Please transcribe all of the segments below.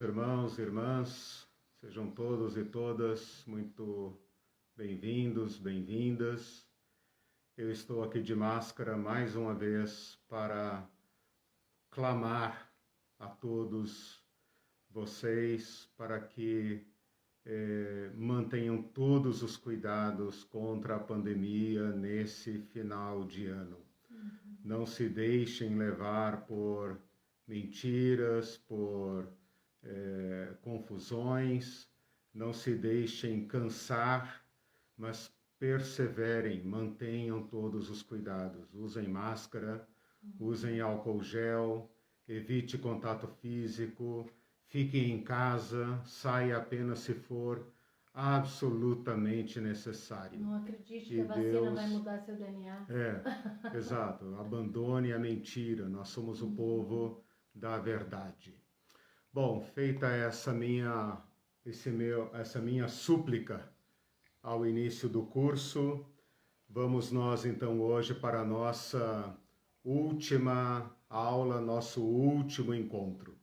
Irmãos e irmãs, sejam todos e todas muito bem-vindos, bem-vindas. Eu estou aqui de máscara mais uma vez para clamar a todos vocês para que mantenham todos os cuidados contra a pandemia nesse final de ano. Não se deixem levar por mentiras, por confusões, não se deixem cansar, mas perseverem, mantenham todos os cuidados. Usem máscara, usem álcool gel, evite contato físico, fiquem em casa, saia apenas se for absolutamente necessário. Não acredite que a vacina vai mudar seu DNA. Exato. Abandone a mentira. Nós somos o povo da verdade. Bom, feita essa minha súplica ao início do curso, vamos nós então hoje para a nossa última aula, nosso último encontro.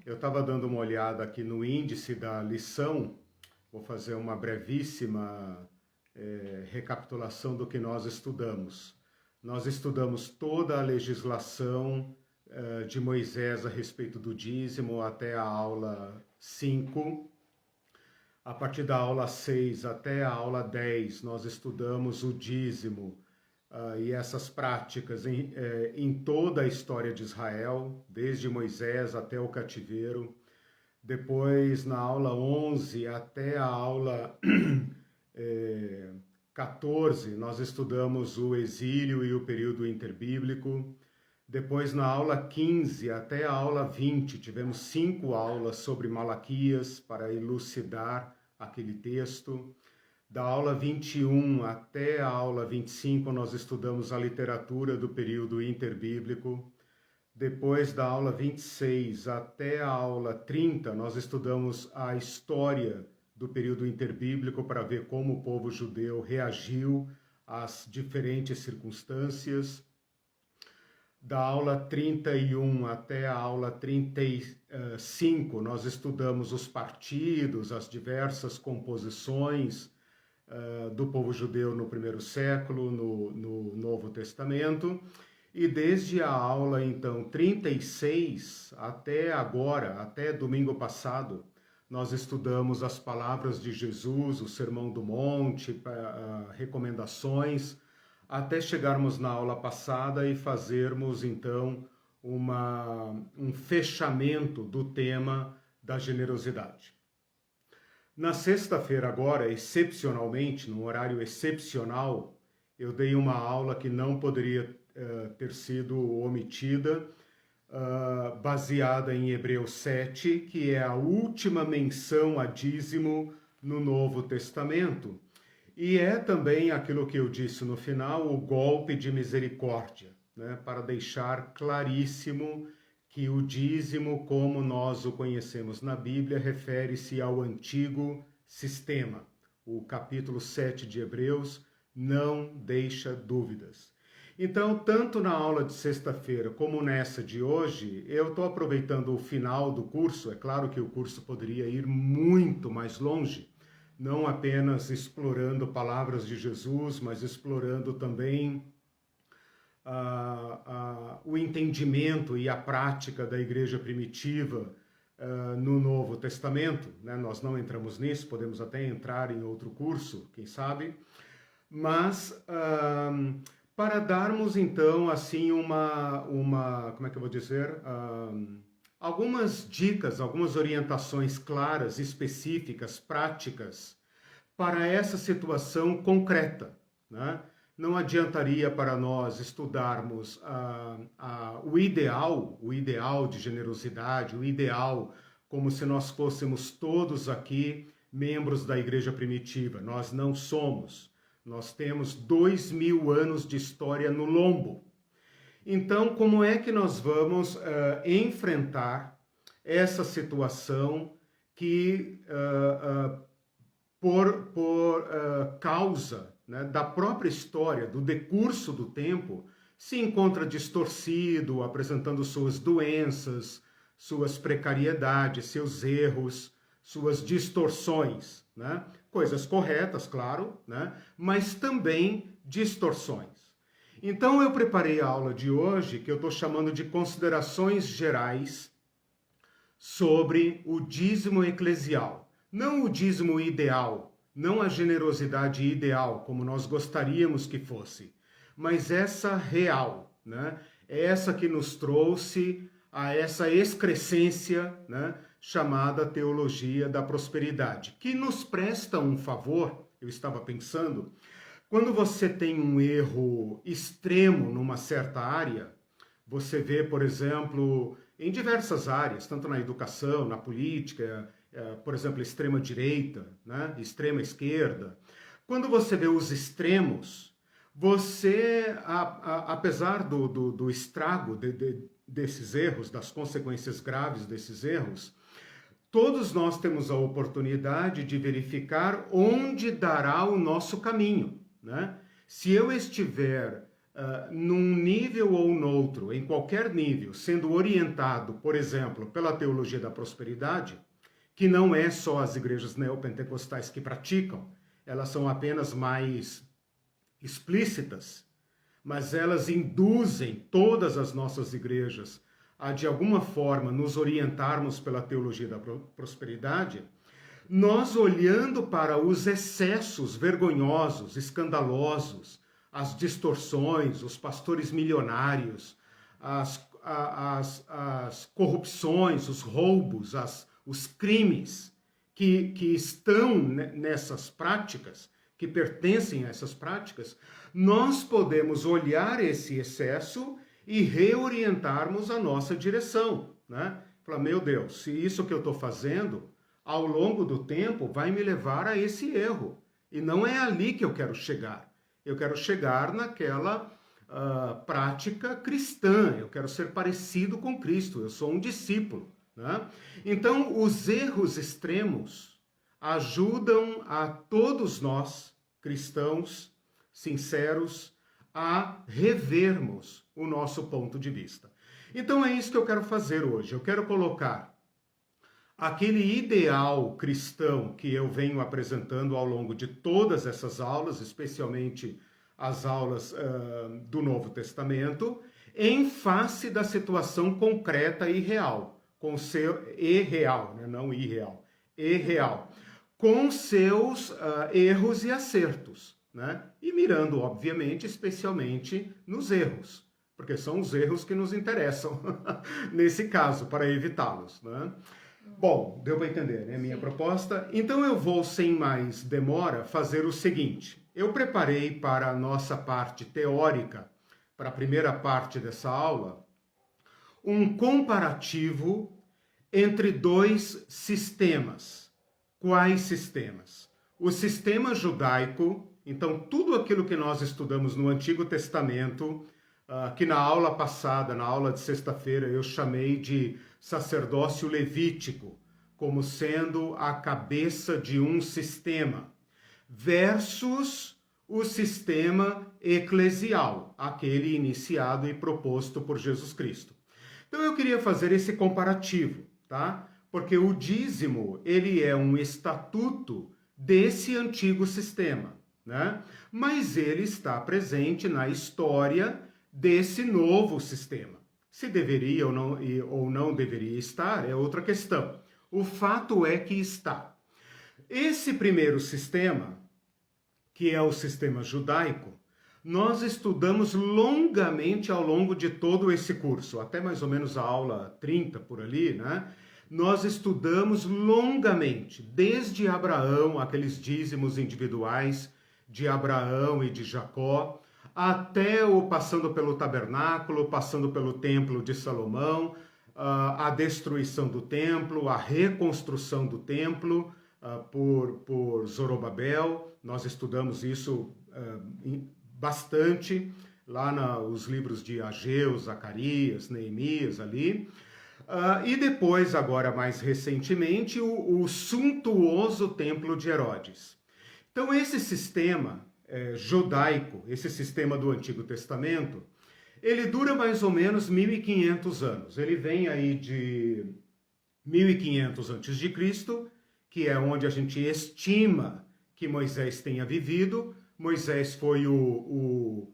Eu estava dando uma olhada aqui no índice da lição, vou fazer uma brevíssima recapitulação do que nós estudamos. Nós estudamos toda a legislação de Moisés a respeito do dízimo até a aula 5. A partir da aula 6 até a aula 10, nós estudamos o dízimo e essas práticas em toda a história de Israel, desde Moisés até o cativeiro. Depois, na aula 11 até a aula 14, nós estudamos o exílio e o período interbíblico. Depois, na aula 15 até a aula 20, tivemos 5 aulas sobre Malaquias para elucidar aquele texto. Da aula 21 até a aula 25, nós estudamos a literatura do período interbíblico. Depois da aula 26 até a aula 30, nós estudamos a história do período interbíblico para ver como o povo judeu reagiu às diferentes circunstâncias. Da aula 31 até a aula 35, nós estudamos os partidos, as diversas composições do povo judeu no primeiro século, no Novo Testamento. E desde a aula, então, 36 até agora, até domingo passado, nós estudamos as palavras de Jesus, o Sermão do Monte, recomendações, até chegarmos na aula passada e fazermos, então, um fechamento do tema da generosidade. Na sexta-feira agora, excepcionalmente, num horário excepcional, eu dei uma aula que não poderia ter sido omitida, baseada em Hebreus 7, que é a última menção a dízimo no Novo Testamento. E é também aquilo que eu disse no final, o golpe de misericórdia, né? Para deixar claríssimo que o dízimo, como nós o conhecemos na Bíblia, refere-se ao antigo sistema. O capítulo 7 de Hebreus não deixa dúvidas. Então, tanto na aula de sexta-feira como nessa de hoje, eu estou aproveitando o final do curso. É claro que o curso poderia ir muito mais longe, não apenas explorando palavras de Jesus, mas explorando também o entendimento e a prática da igreja primitiva no Novo Testamento, né? Nós não entramos nisso, podemos até entrar em outro curso, quem sabe, mas para darmos então assim como é que eu vou dizer, algumas dicas, algumas orientações claras, específicas, práticas para essa situação concreta, né? Não adiantaria para nós estudarmos o ideal de generosidade, o ideal como se nós fôssemos todos aqui membros da igreja primitiva. Nós não somos. Nós temos 2000 anos de história no lombo. Então, como é que nós vamos enfrentar essa situação que, por causa, né, da própria história, do decurso do tempo, se encontra distorcido, apresentando suas doenças, suas precariedades, seus erros, suas distorções, né? Coisas corretas, claro, né? Mas também distorções. Então eu preparei a aula de hoje, que eu estou chamando de considerações gerais sobre o dízimo eclesial. Não o dízimo ideal, não a generosidade ideal, como nós gostaríamos que fosse, mas essa real, né? Essa que nos trouxe a essa excrescência, né? Chamada teologia da prosperidade, que nos presta um favor. Eu estava pensando, quando você tem um erro extremo numa certa área, você vê, por exemplo, em diversas áreas, tanto na educação, na política, por exemplo, extrema-direita, né? Extrema-esquerda. Quando você vê os extremos, você, apesar do estrago desses erros, das consequências graves desses erros, todos nós temos a oportunidade de verificar onde dará o nosso caminho, né? Se eu estiver num nível ou noutro, em qualquer nível, sendo orientado, por exemplo, pela teologia da prosperidade, que não é só as igrejas neopentecostais que praticam, elas são apenas mais explícitas, mas elas induzem todas as nossas igrejas a, de alguma forma, nos orientarmos pela teologia da prosperidade. Nós, olhando para os excessos vergonhosos, escandalosos, as distorções, os pastores milionários, as corrupções, os roubos, os crimes que estão nessas práticas, que pertencem a essas práticas, nós podemos olhar esse excesso e reorientarmos a nossa direção, né? Falar, meu Deus, se isso que eu estou fazendo, ao longo do tempo, vai me levar a esse erro. E não é ali que eu quero chegar. Eu quero chegar naquela prática cristã. Eu quero ser parecido com Cristo. Eu sou um discípulo, né? Então, os erros extremos ajudam a todos nós, cristãos sinceros, a revermos o nosso ponto de vista. Então é isso que eu quero fazer hoje. Eu quero colocar aquele ideal cristão que eu venho apresentando ao longo de todas essas aulas, especialmente as aulas do Novo Testamento, em face da situação concreta e real, com seu real, né? Não irreal, e real, com seus erros e acertos, né? E mirando, obviamente, especialmente nos erros, porque são os erros que nos interessam nesse caso, para evitá-los, né? Bom, deu para entender, né, a minha proposta? Então eu vou, sem mais demora, fazer o seguinte. Eu preparei para a nossa parte teórica, para a primeira parte dessa aula, um comparativo entre dois sistemas. Quais sistemas? O sistema judaico, então tudo aquilo que nós estudamos no Antigo Testamento, que na aula passada, na aula de sexta-feira, eu chamei de sacerdócio levítico, como sendo a cabeça de um sistema, versus o sistema eclesial, aquele iniciado e proposto por Jesus Cristo. Então eu queria fazer esse comparativo, tá? Porque o dízimo, ele é um estatuto desse antigo sistema, né? Mas ele está presente na história desse novo sistema. Se deveria ou não deveria estar é outra questão. O fato é que está. Esse primeiro sistema, que é o sistema judaico, nós estudamos longamente ao longo de todo esse curso, até mais ou menos a aula 30 por ali, né? Nós estudamos longamente, desde Abraão, aqueles dízimos individuais de Abraão e de Jacó, até passando pelo tabernáculo, passando pelo templo de Salomão, a destruição do templo, a reconstrução do templo por Zorobabel. Nós estudamos isso bastante lá nos livros de Ageu, Zacarias, Neemias ali. E depois, agora mais recentemente, o suntuoso templo de Herodes. Então esse sistema judaico, esse sistema do Antigo Testamento, ele dura mais ou menos 1.500 anos. Ele vem aí de 1.500 a.C., que é onde a gente estima que Moisés tenha vivido. Moisés foi o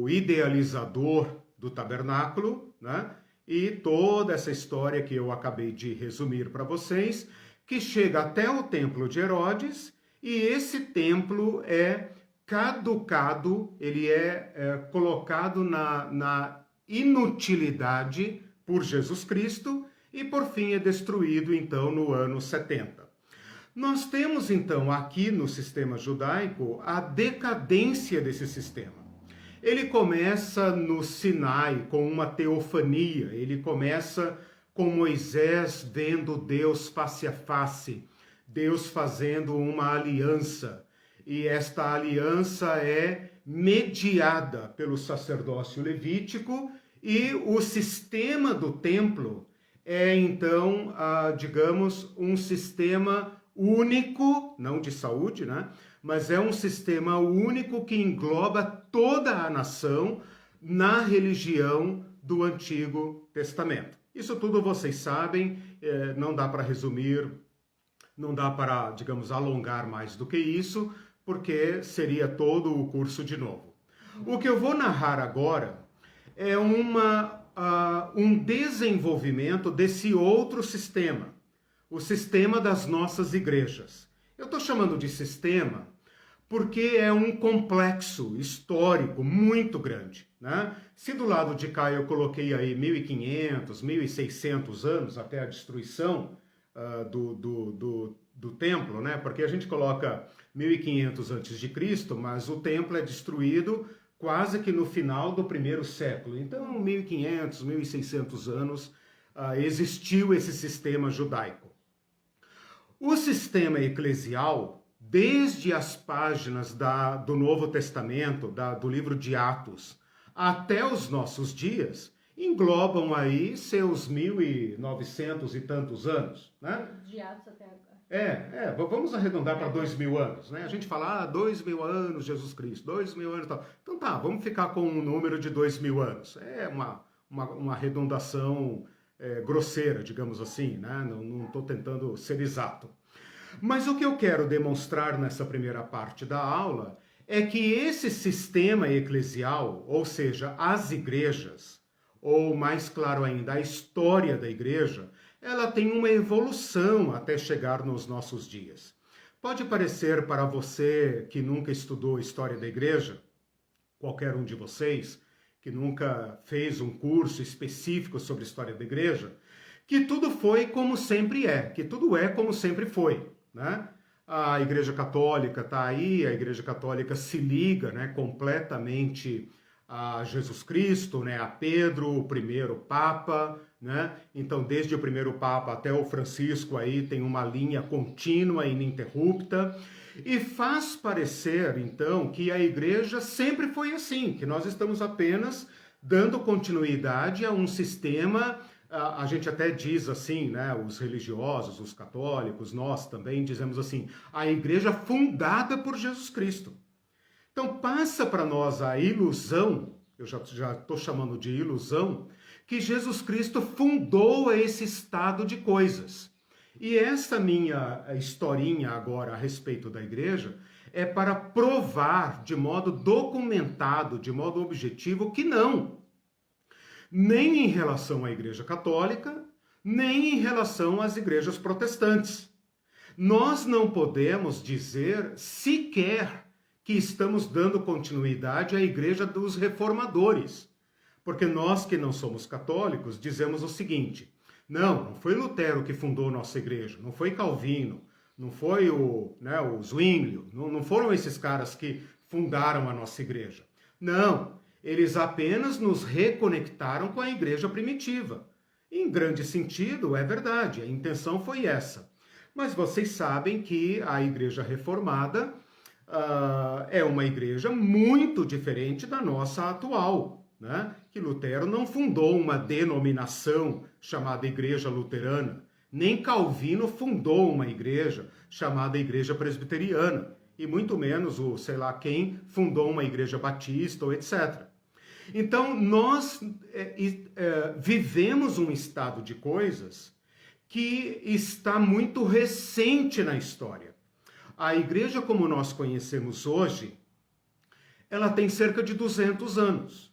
idealizador do tabernáculo, né? E toda essa história que eu acabei de resumir para vocês, que chega até o templo de Herodes, e esse templo é caducado, ele é colocado na inutilidade por Jesus Cristo e por fim é destruído então no ano 70. Nós temos então aqui no sistema judaico a decadência desse sistema. Ele começa no Sinai com uma teofania, ele começa com Moisés vendo Deus face a face, Deus fazendo uma aliança. E esta aliança é mediada pelo sacerdócio levítico e o sistema do templo é então, digamos, um sistema único, não de saúde, né? Mas é um sistema único que engloba toda a nação na religião do Antigo Testamento. Isso tudo vocês sabem, não dá para resumir, não dá para, digamos, alongar mais do que isso, porque seria todo o curso de novo. O que eu vou narrar agora é um desenvolvimento desse outro sistema, o sistema das nossas igrejas. Eu estou chamando de sistema porque é um complexo histórico muito grande, né? Se do lado de cá eu coloquei aí 1.500, 1.600 anos até a destruição do templo, né? Porque a gente coloca 1.500 a.C., mas o templo é destruído quase que no final do primeiro século. Então, 1.500, 1.600 anos existiu esse sistema judaico. O sistema eclesial, desde as páginas do Novo Testamento, do livro de Atos, até os nossos dias, englobam aí seus 1.900 e tantos anos, né? De Atos até agora. Vamos arredondar para 2.000 anos, né? A gente fala, 2.000 anos Jesus Cristo, 2.000 anos e tal. Então tá, vamos ficar com um número de 2.000 anos. É uma arredondação grosseira, digamos assim, né? Não estou tentando ser exato. Mas o que eu quero demonstrar nessa primeira parte da aula é que esse sistema eclesial, ou seja, as igrejas, ou mais claro ainda, a história da igreja, ela tem uma evolução até chegar nos nossos dias. Pode parecer para você que nunca estudou história da igreja, qualquer um de vocês, que nunca fez um curso específico sobre história da igreja, que tudo foi como sempre é, que tudo é como sempre foi, né? A Igreja Católica está aí, a Igreja Católica se liga, né, completamente a Jesus Cristo, né, a Pedro, o primeiro Papa, né? Então, desde o primeiro Papa até o Francisco aí tem uma linha contínua e ininterrupta e faz parecer, então, que a Igreja sempre foi assim, que nós estamos apenas dando continuidade a um sistema. A gente até diz assim, né, os religiosos, os católicos, nós também dizemos assim, a igreja fundada por Jesus Cristo. Então passa para nós a ilusão, eu já estou chamando de ilusão, que Jesus Cristo fundou esse estado de coisas. E essa minha historinha agora a respeito da igreja é para provar de modo documentado, de modo objetivo, que não. Nem em relação à Igreja Católica, nem em relação às igrejas protestantes. Nós não podemos dizer sequer que estamos dando continuidade à Igreja dos Reformadores, porque nós que não somos católicos dizemos o seguinte, não foi Lutero que fundou nossa igreja, não foi Calvino, não foi o Zwinglio, não foram esses caras que fundaram a nossa igreja. Não. Eles apenas nos reconectaram com a igreja primitiva. Em grande sentido, é verdade, a intenção foi essa. Mas vocês sabem que a igreja reformada é uma igreja muito diferente da nossa atual, né? Que Lutero não fundou uma denominação chamada Igreja Luterana, nem Calvino fundou uma igreja chamada Igreja Presbiteriana, e muito menos o sei lá quem fundou uma igreja batista ou etc. Então, nós vivemos um estado de coisas que está muito recente na história. A igreja como nós conhecemos hoje, ela tem cerca de 200 anos.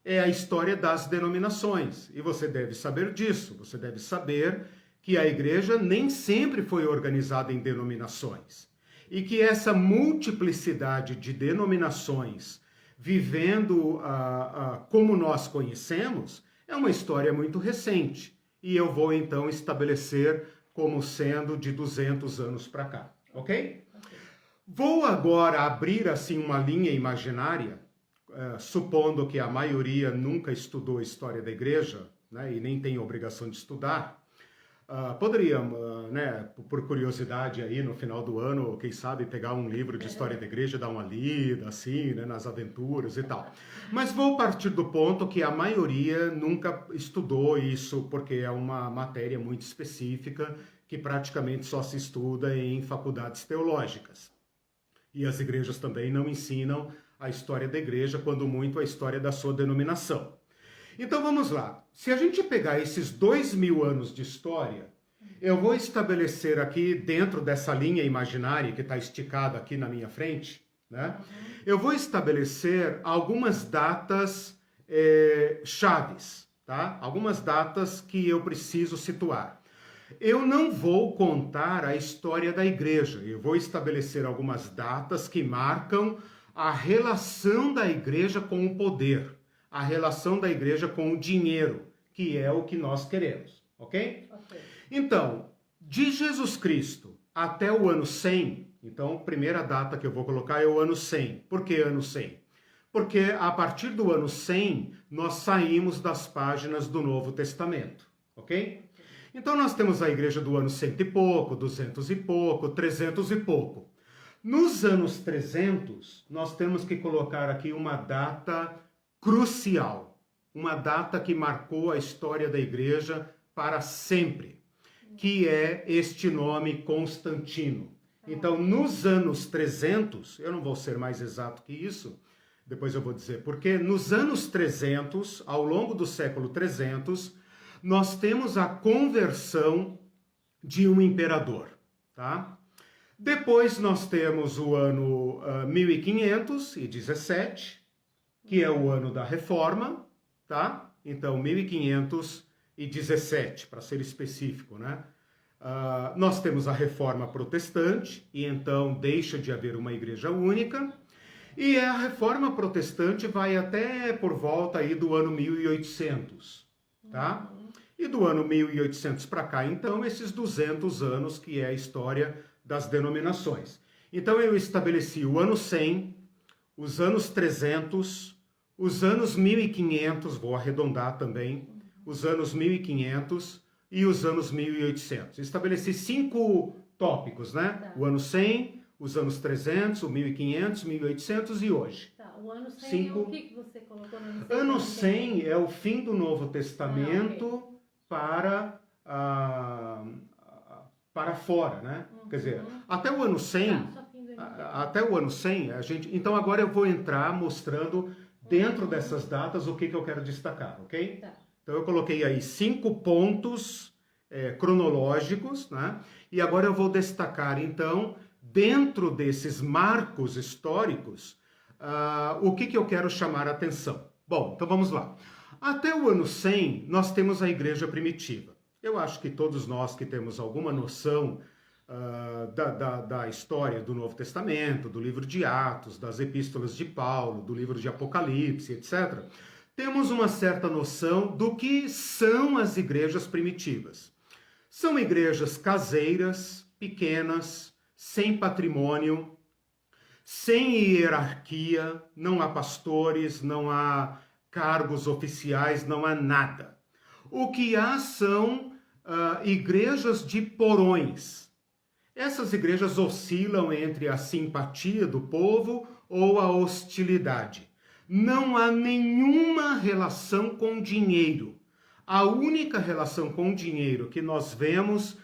É a história das denominações. E você deve saber disso. Você deve saber que a igreja nem sempre foi organizada em denominações. E que essa multiplicidade de denominações vivendo como nós conhecemos é uma história muito recente. E eu vou então estabelecer como sendo de 200 anos para cá. Ok? Vou agora abrir assim uma linha imaginária, supondo que a maioria nunca estudou a história da igreja, né, e nem tem obrigação de estudar. Poderíamos, né, por curiosidade aí no final do ano, quem sabe pegar um livro de história da igreja, dar uma lida, assim, né, nas aventuras e tal. Mas vou partir do ponto que a maioria nunca estudou isso, porque é uma matéria muito específica que praticamente só se estuda em faculdades teológicas. E as igrejas também não ensinam a história da igreja, quando muito a história da sua denominação. Então vamos lá. Se a gente pegar esses 2000 anos de história, eu vou estabelecer aqui dentro dessa linha imaginária que está esticada aqui na minha frente, né? Eu vou estabelecer algumas datas chaves, tá? Algumas datas que eu preciso situar. Eu não vou contar a história da igreja. Eu vou estabelecer algumas datas que marcam a relação da igreja com o poder, a relação da igreja com o dinheiro, que é o que nós queremos, ok? Então, de Jesus Cristo até o ano 100, então a primeira data que eu vou colocar é o ano 100. Por que ano 100? Porque a partir do ano 100, nós saímos das páginas do Novo Testamento, ok? Então nós temos a igreja do ano 100 e pouco, 200 e pouco, 300 e pouco. Nos anos 300, nós temos que colocar aqui uma data crucial, uma data que marcou a história da igreja para sempre, que é este nome Constantino. Então, nos anos 300, eu não vou ser mais exato que isso, depois eu vou dizer porque nos anos 300, ao longo do século 300, nós temos a conversão de um imperador, tá? Depois nós temos o ano 1517, que é o ano da Reforma, tá? Então, 1517, para ser específico, né? Nós temos a Reforma Protestante, e então deixa de haver uma igreja única, e a Reforma Protestante vai até por volta aí do ano 1800, tá? E do ano 1800 para cá, então, esses 200 anos que é a história das denominações. Então, eu estabeleci o ano 100, os anos 300, os anos 1500, vou arredondar também, os anos 1500 e os anos 1800. Estabeleci 5 tópicos, né? Tá. O ano 100, os anos 300, o 1500, 1800 e hoje. Tá, o ano 100 é o que você colocou no ano 100? Ano 100 é o fim do Novo Testamento okay. para fora, né? Quer dizer, até o ano 100, até o ano 100, a gente... Então agora eu vou entrar mostrando dentro dessas datas o que eu quero destacar, ok? Tá. Então eu coloquei aí 5 pontos cronológicos, né? E agora eu vou destacar, então, dentro desses marcos históricos, o que eu quero chamar a atenção. Bom, então vamos lá. Até o ano 100, nós temos a igreja primitiva. Eu acho que todos nós que temos alguma noção da história do Novo Testamento, do livro de Atos, das epístolas de Paulo, do livro de Apocalipse, etc., temos uma certa noção do que são as igrejas primitivas. São igrejas caseiras, pequenas, sem patrimônio, sem hierarquia, não há pastores, não há cargos oficiais, não há nada. O que há são igrejas de porões. Essas igrejas oscilam entre a simpatia do povo ou a hostilidade. Não há nenhuma relação com dinheiro. A única relação com dinheiro que nós vemos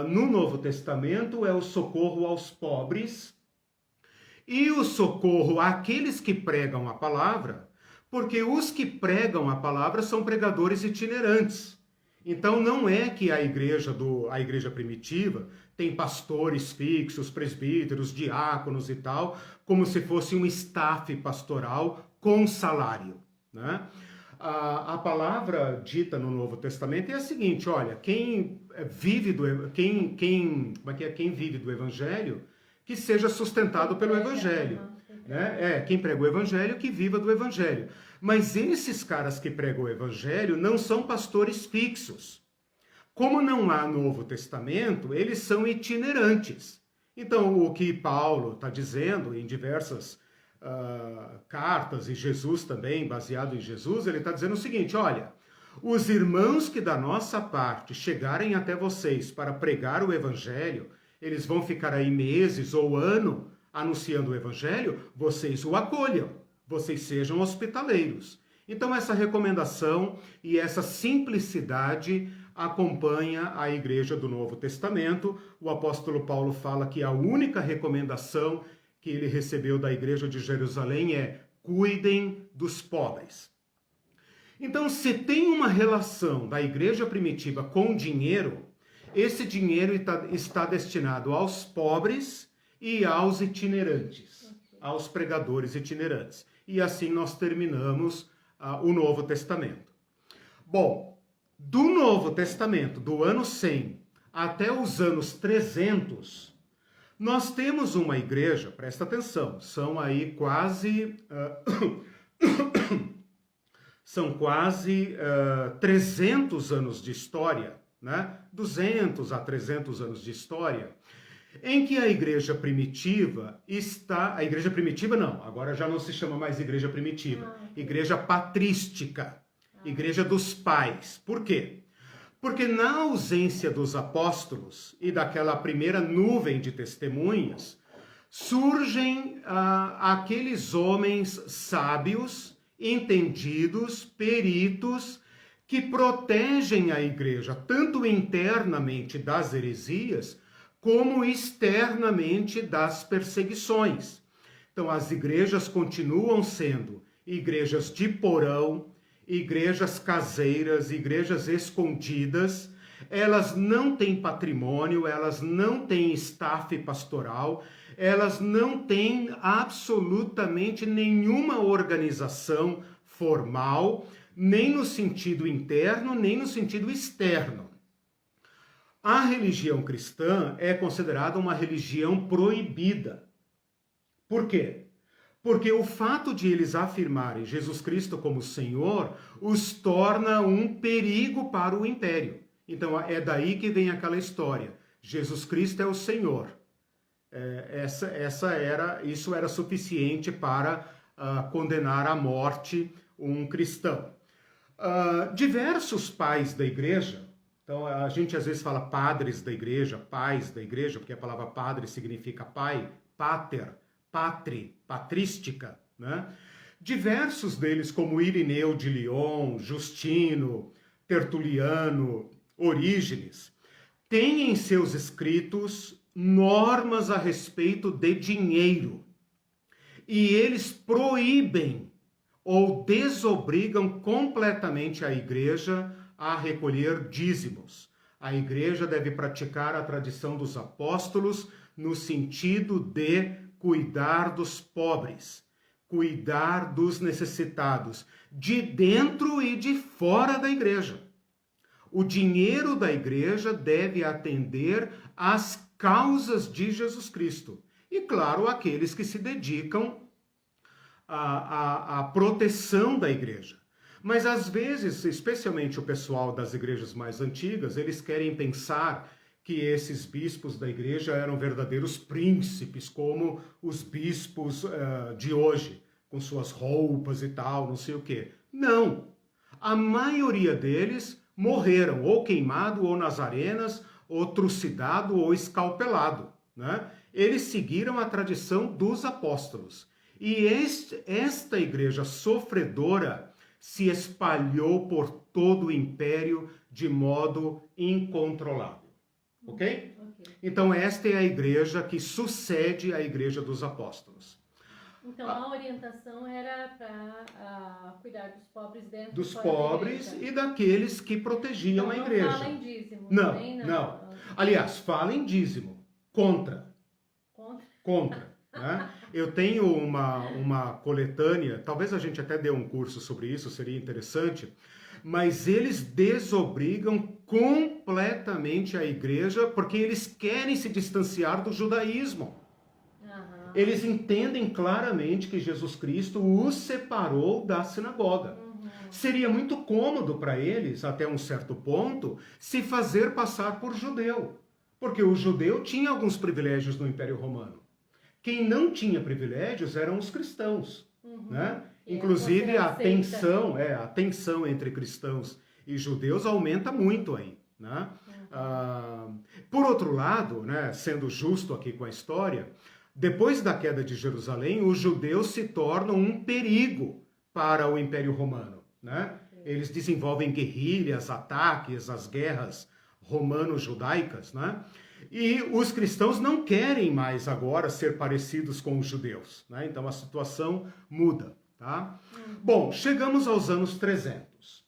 no Novo Testamento é o socorro aos pobres e o socorro àqueles que pregam a palavra, Porque os que pregam a palavra são pregadores itinerantes. Então não é que a igreja primitiva tem pastores fixos, presbíteros, diáconos e tal, como se fosse um staff pastoral com salário, né? A palavra dita no Novo Testamento é a seguinte: olha, quem vive do Evangelho, que seja sustentado pelo Evangelho. Né? Quem prega o Evangelho, que viva do Evangelho. Mas esses caras que pregam o Evangelho não são pastores fixos. Como não há Novo Testamento, eles são itinerantes. Então, o que Paulo está dizendo em diversas cartas, e Jesus também, baseado em Jesus, ele está dizendo o seguinte: olha, os irmãos que da nossa parte chegarem até vocês para pregar o Evangelho, eles vão ficar aí meses ou ano anunciando o Evangelho, vocês o acolham, vocês sejam hospitaleiros. Então essa recomendação e essa simplicidade acompanha a igreja do Novo Testamento. O apóstolo Paulo fala que a única recomendação que ele recebeu da igreja de Jerusalém é: cuidem dos pobres. Então, se tem uma relação da igreja primitiva com dinheiro, esse dinheiro está destinado aos pobres e aos itinerantes, aos pregadores itinerantes. E assim nós terminamos o Novo Testamento. Bom, do Novo Testamento, do ano 100 até os anos 300, nós temos uma igreja, presta atenção, são aí quase 300 anos de história, né? 200 a 300 anos de história, em que a igreja primitiva a igreja primitiva não, agora já não se chama mais igreja primitiva, igreja patrística, igreja dos pais. Por quê? Porque na ausência dos apóstolos e daquela primeira nuvem de testemunhas, surgem aqueles homens sábios, entendidos, peritos, que protegem a igreja, tanto internamente das heresias, como externamente das perseguições. Então, as igrejas continuam sendo igrejas de porão, igrejas caseiras, igrejas escondidas. Elas não têm patrimônio, elas não têm staff pastoral, elas não têm absolutamente nenhuma organização formal, nem no sentido interno, nem no sentido externo. A religião cristã é considerada uma religião proibida. Por quê? Porque o fato de eles afirmarem Jesus Cristo como Senhor os torna um perigo para o império. Então é daí que vem aquela história: Jesus Cristo é o Senhor. Isso era suficiente para condenar à morte um cristão. Diversos pais da igreja, então a gente às vezes fala padres da igreja, pais da igreja, porque a palavra padre significa pai, pater, patri, patrística, né? Diversos deles, como Irineu de Lyon, Justino, Tertuliano, Orígenes, têm em seus escritos normas a respeito de dinheiro. E eles proíbem ou desobrigam completamente a igreja a recolher dízimos. A igreja deve praticar a tradição dos apóstolos no sentido de cuidar dos pobres, cuidar dos necessitados, de dentro e de fora da igreja. O dinheiro da igreja deve atender às causas de Jesus Cristo. E, claro, aqueles que se dedicam à proteção da igreja. Mas, às vezes, especialmente o pessoal das igrejas mais antigas, eles querem pensar que esses bispos da igreja eram verdadeiros príncipes, como os bispos de hoje, com suas roupas e tal, não sei o quê. Não! A maioria deles morreram ou queimado, ou nas arenas, ou trucidado, ou escalpelado, né? Eles seguiram a tradição dos apóstolos. E esta igreja sofredora se espalhou por todo o império de modo incontrolável. Ok? Então esta é a igreja que sucede à igreja dos apóstolos. Então, a orientação era para cuidar dos pobres dentro dos fora pobres da igreja. e daqueles que protegiam a igreja. Não fala em dízimo. Não. Aliás, fala em dízimo. Contra. Né? Eu tenho uma coletânea, talvez a gente até dê um curso sobre isso, seria interessante, mas eles desobrigam completamente a igreja porque eles querem se distanciar do judaísmo. Eles entendem claramente que Jesus Cristo os separou da sinagoga. Seria muito cômodo para eles, até um certo ponto, se fazer passar por judeu. Porque o judeu tinha alguns privilégios no Império Romano. Quem não tinha privilégios eram os cristãos. Né? Inclusive a tensão entre cristãos e judeus aumenta muito aí. Né? Por outro lado, né, sendo justo aqui com a história, depois da queda de Jerusalém, os judeus se tornam um perigo para o Império Romano. Né? Eles desenvolvem guerrilhas, ataques, as guerras romano-judaicas. Né? E os cristãos não querem mais agora ser parecidos com os judeus. Né? Então a situação muda. Tá? Bom, chegamos aos anos 300.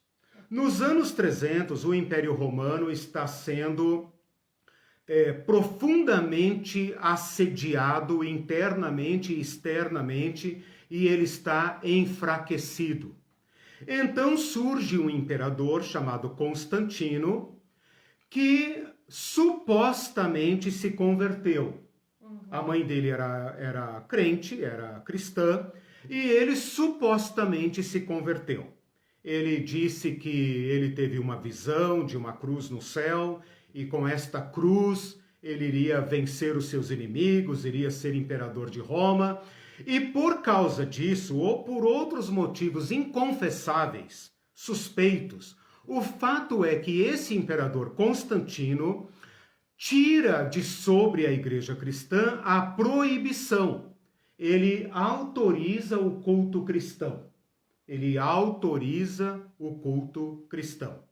Nos anos 300, o Império Romano está sendo profundamente assediado internamente e externamente, e ele está enfraquecido. Então surge um imperador chamado Constantino, que supostamente se converteu. A mãe dele era crente, era cristã, e ele supostamente se converteu. Ele disse que ele teve uma visão de uma cruz no céu, e com esta cruz ele iria vencer os seus inimigos, iria ser imperador de Roma. E por causa disso, ou por outros motivos inconfessáveis, suspeitos, o fato é que esse imperador Constantino tira de sobre a igreja cristã a proibição. Ele autoriza o culto cristão. Ele autoriza o culto cristão.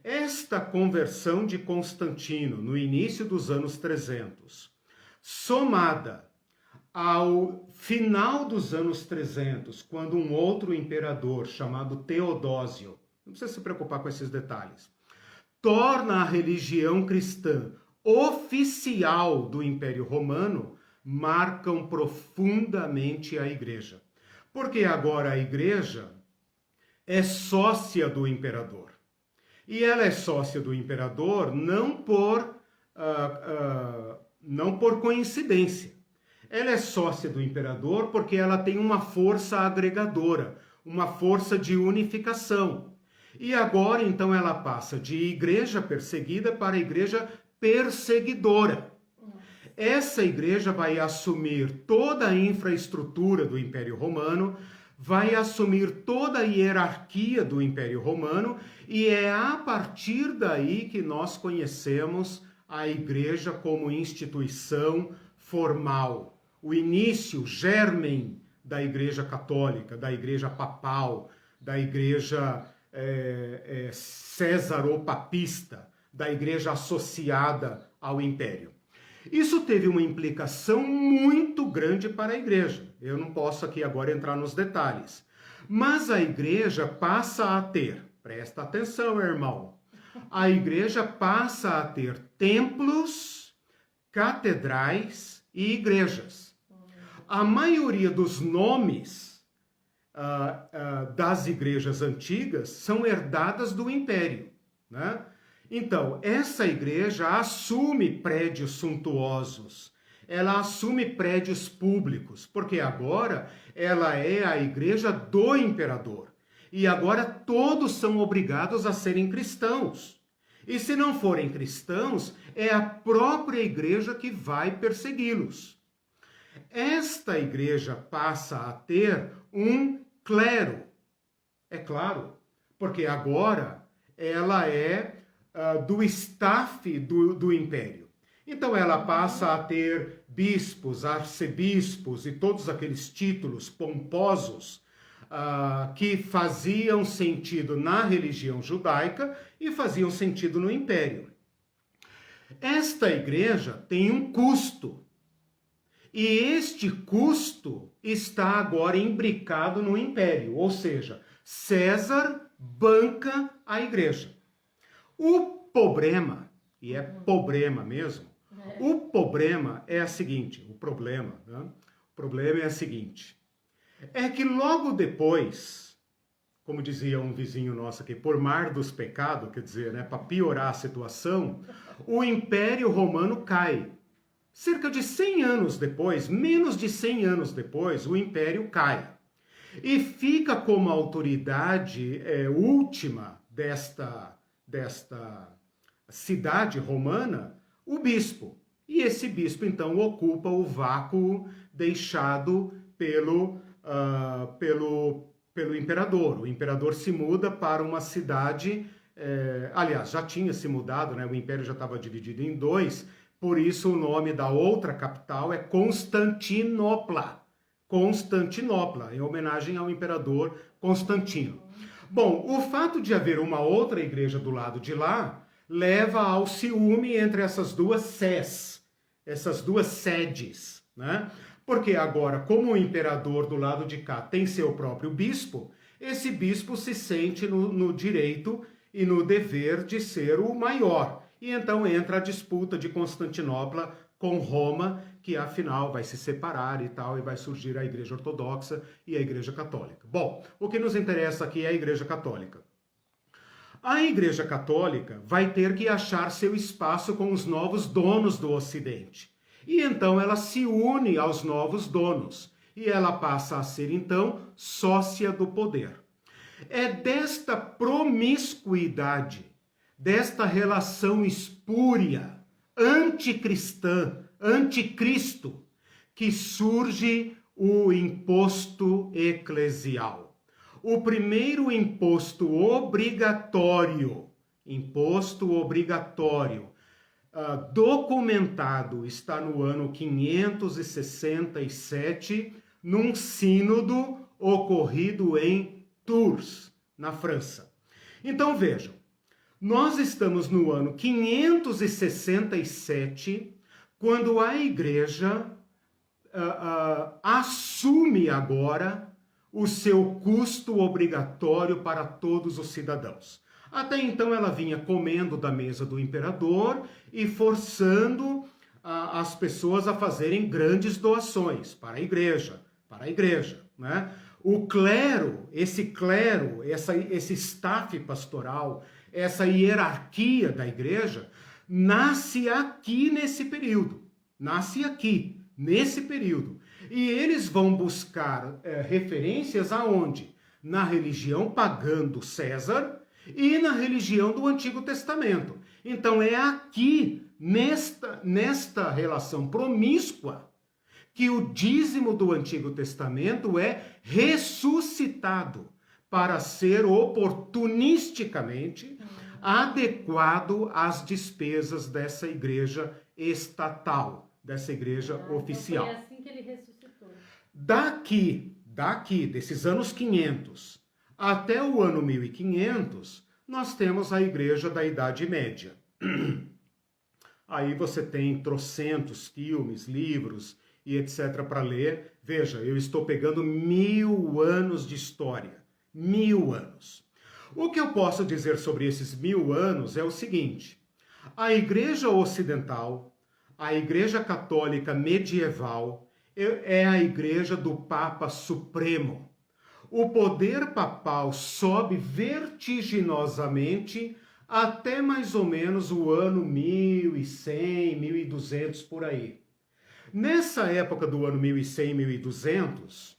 Esta conversão de Constantino, no início dos anos 300, somada ao final dos anos 300, quando um outro imperador chamado Teodósio, não precisa se preocupar com esses detalhes, torna a religião cristã oficial do Império Romano, marcam profundamente a igreja. Porque agora a igreja é sócia do imperador. E ela é sócia do imperador não por coincidência. Ela é sócia do imperador porque ela tem uma força agregadora, uma força de unificação. E agora, então, ela passa de igreja perseguida para igreja perseguidora. Essa igreja vai assumir toda a infraestrutura do Império Romano, vai assumir toda a hierarquia do Império Romano, e é a partir daí que nós conhecemos a igreja como instituição formal. O início, germen da igreja católica, da igreja papal, da igreja césaropapista, da igreja associada ao império. Isso teve uma implicação muito grande para a igreja. Eu não posso aqui agora entrar nos detalhes. Mas a igreja passa a ter, presta atenção, irmão, a igreja passa a ter templos, catedrais e igrejas. A maioria dos nomes das igrejas antigas são herdadas do império, né? Então, essa igreja assume prédios suntuosos, ela assume prédios públicos, porque agora ela é a igreja do imperador. E agora todos são obrigados a serem cristãos. E se não forem cristãos, é a própria igreja que vai persegui-los. Esta igreja passa a ter um clero. É claro, porque agora ela é do staff do império. Então ela passa a ter bispos, arcebispos e todos aqueles títulos pomposos que faziam sentido na religião judaica e faziam sentido no império. Esta igreja tem um custo. E este custo está agora imbricado no império, ou seja, César banca a igreja. O problema, e é problema mesmo, o problema é o seguinte, o problema é o seguinte, é que logo depois, como dizia um vizinho nosso aqui, por mar dos pecados, quer dizer, né, para piorar a situação, o Império Romano cai. Cerca de 100 anos depois, menos de 100 anos depois, o Império cai. E fica como autoridade última desta cidade romana o bispo. E esse bispo, então, ocupa o vácuo deixado pelo imperador. O imperador se muda para uma cidade, aliás, já tinha se mudado, né? O império já estava dividido em dois, por isso o nome da outra capital é Constantinopla. Constantinopla, em homenagem ao imperador Constantino. Bom, o fato de haver uma outra igreja do lado de lá leva ao ciúme entre essas duas sés, essas duas sedes, né? Porque agora, como o imperador do lado de cá tem seu próprio bispo, esse bispo se sente no direito e no dever de ser o maior. E então entra a disputa de Constantinopla com Roma, que afinal vai se separar e tal, e vai surgir a Igreja Ortodoxa e a Igreja Católica. Bom, o que nos interessa aqui é a Igreja Católica. A Igreja Católica vai ter que achar seu espaço com os novos donos do Ocidente. E então ela se une aos novos donos. E ela passa a ser, então, sócia do poder. É desta promiscuidade, desta relação espúria, anticristã, anticristo, que surge o imposto eclesial. O primeiro imposto obrigatório, documentado, está no ano 567, num sínodo ocorrido em Tours, na França. Então vejam, nós estamos no ano 567, quando a igreja assume agora o seu custo obrigatório para todos os cidadãos. Até então ela vinha comendo da mesa do imperador e forçando as pessoas a fazerem grandes doações para a igreja, né? O clero, esse staff pastoral, essa hierarquia da igreja, nasce aqui nesse período. E eles vão buscar referências aonde? Na religião pagã do César e na religião do Antigo Testamento. Então é aqui, nesta relação promíscua, que o dízimo do Antigo Testamento é ressuscitado para ser oportunisticamente adequado às despesas dessa igreja estatal, dessa igreja oficial. Então foi assim que ele ressuscitou. Daqui, desses anos 500 até o ano 1500, nós temos a igreja da Idade Média. Aí você tem trocentos filmes, livros e etc. para ler. Veja, eu estou pegando 1000 anos de história. 1000 anos. O que eu posso dizer sobre esses 1000 anos é o seguinte: a Igreja Ocidental, a Igreja Católica medieval, é a Igreja do Papa Supremo. O poder papal sobe vertiginosamente até mais ou menos o ano 1100, 1200 por aí. Nessa época do ano 1100, 1200,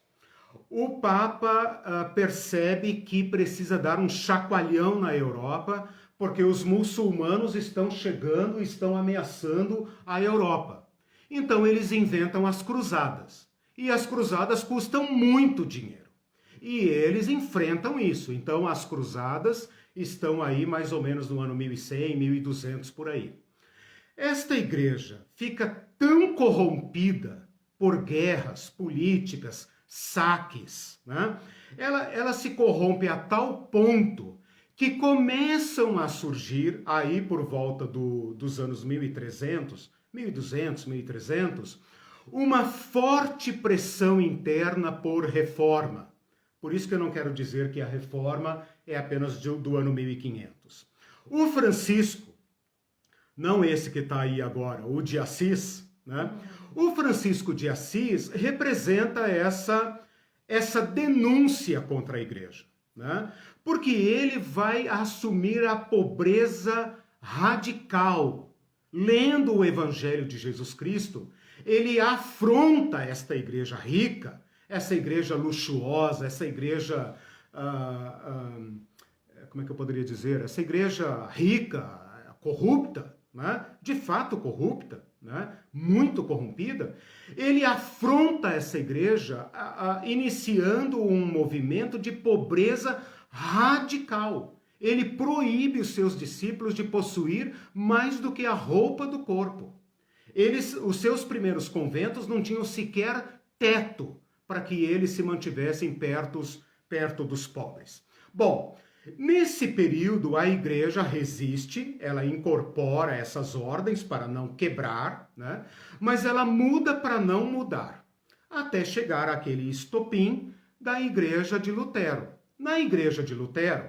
o Papa percebe que precisa dar um chacoalhão na Europa, porque os muçulmanos estão chegando, estão ameaçando a Europa. Então eles inventam as cruzadas. E as cruzadas custam muito dinheiro. E eles enfrentam isso. Então as cruzadas estão aí mais ou menos no ano 1100, 1200 por aí. Esta igreja fica tão corrompida por guerras políticas, saques, né? Ela se corrompe a tal ponto que começam a surgir aí por volta dos anos 1300, 1200, 1300, uma forte pressão interna por reforma. Por isso que eu não quero dizer que a reforma é apenas do ano 1500. O Francisco, não esse que está aí agora, o de Assis, né? O Francisco de Assis representa essa denúncia contra a igreja, né? Porque ele vai assumir a pobreza radical. Lendo o Evangelho de Jesus Cristo, ele afronta esta igreja rica, essa igreja luxuosa, essa igreja, como é que eu poderia dizer? Essa igreja rica, corrupta, né? De fato corrupta, né? Muito corrompida. Ele afronta essa igreja iniciando um movimento de pobreza radical. Ele proíbe os seus discípulos de possuir mais do que a roupa do corpo. Os seus primeiros conventos não tinham sequer teto para que eles se mantivessem perto dos pobres. Bom, nesse período a igreja resiste, ela incorpora essas ordens para não quebrar, né? Mas ela muda para não mudar, até chegar àquele estopim da igreja de Lutero. Na igreja de Lutero,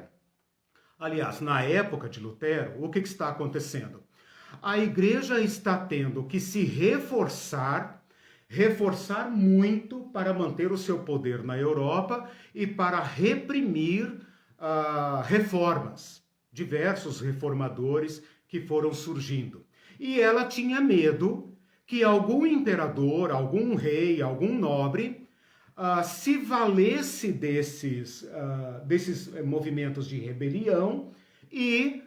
aliás, na época de Lutero, o que está acontecendo? A igreja está tendo que se reforçar muito para manter o seu poder na Europa e para reprimir reformas, diversos reformadores que foram surgindo. E ela tinha medo que algum imperador, algum rei, algum nobre se valesse desses movimentos de rebelião e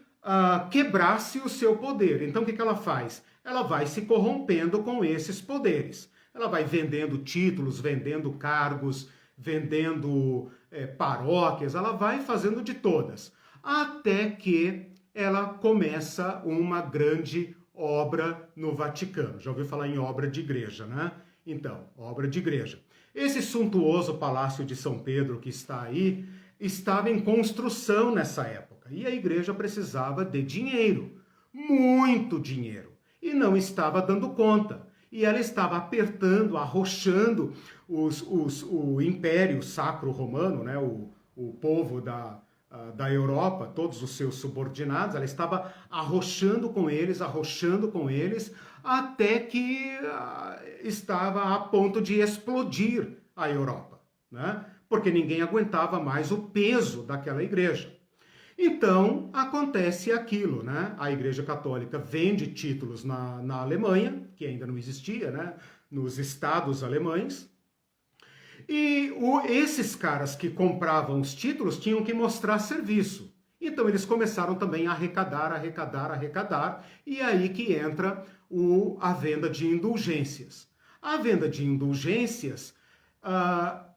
quebrasse o seu poder. Então, o que ela faz? Ela vai se corrompendo com esses poderes. Ela vai vendendo títulos, vendendo cargos, vendendo paróquias, ela vai fazendo de todas. Até que ela começa uma grande obra no Vaticano. Já ouviu falar em obra de igreja, né? Então, obra de igreja. Esse suntuoso Palácio de São Pedro que está aí, estava em construção nessa época. E a igreja precisava de dinheiro, muito dinheiro, e não estava dando conta. E ela estava apertando, arrochando o Império Sacro Romano, né? O povo da Europa, todos os seus subordinados, ela estava arrochando com eles, até que estava a ponto de explodir a Europa, né? Porque ninguém aguentava mais o peso daquela igreja. Então, acontece aquilo, né? A Igreja Católica vende títulos na Alemanha, que ainda não existia, né? Nos estados alemães. E esses caras que compravam os títulos tinham que mostrar serviço. Então, eles começaram também a arrecadar, e aí que entra a venda de indulgências. A venda de indulgências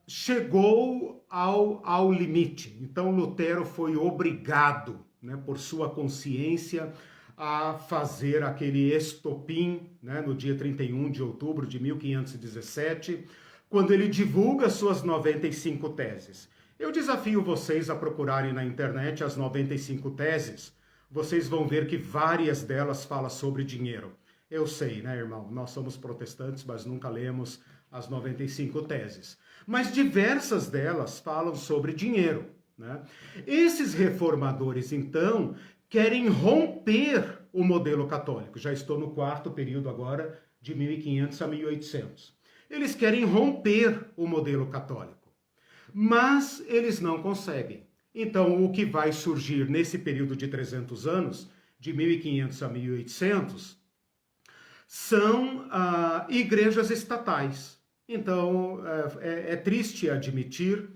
chegou ao limite. Então Lutero foi obrigado, né, por sua consciência, a fazer aquele estopim, né, no dia 31 de outubro de 1517, quando ele divulga suas 95 teses. Eu desafio vocês a procurarem na internet as 95 teses. Vocês vão ver que várias delas falam sobre dinheiro. Eu sei, né, irmão? Nós somos protestantes, mas nunca lemos as 95 teses. Mas diversas delas falam sobre dinheiro, né? Esses reformadores, então, querem romper o modelo católico. Já estou no quarto período agora, de 1500 a 1800. Eles querem romper o modelo católico, mas eles não conseguem. Então, o que vai surgir nesse período de 300 anos, de 1500 a 1800, são igrejas estatais. Então, é triste admitir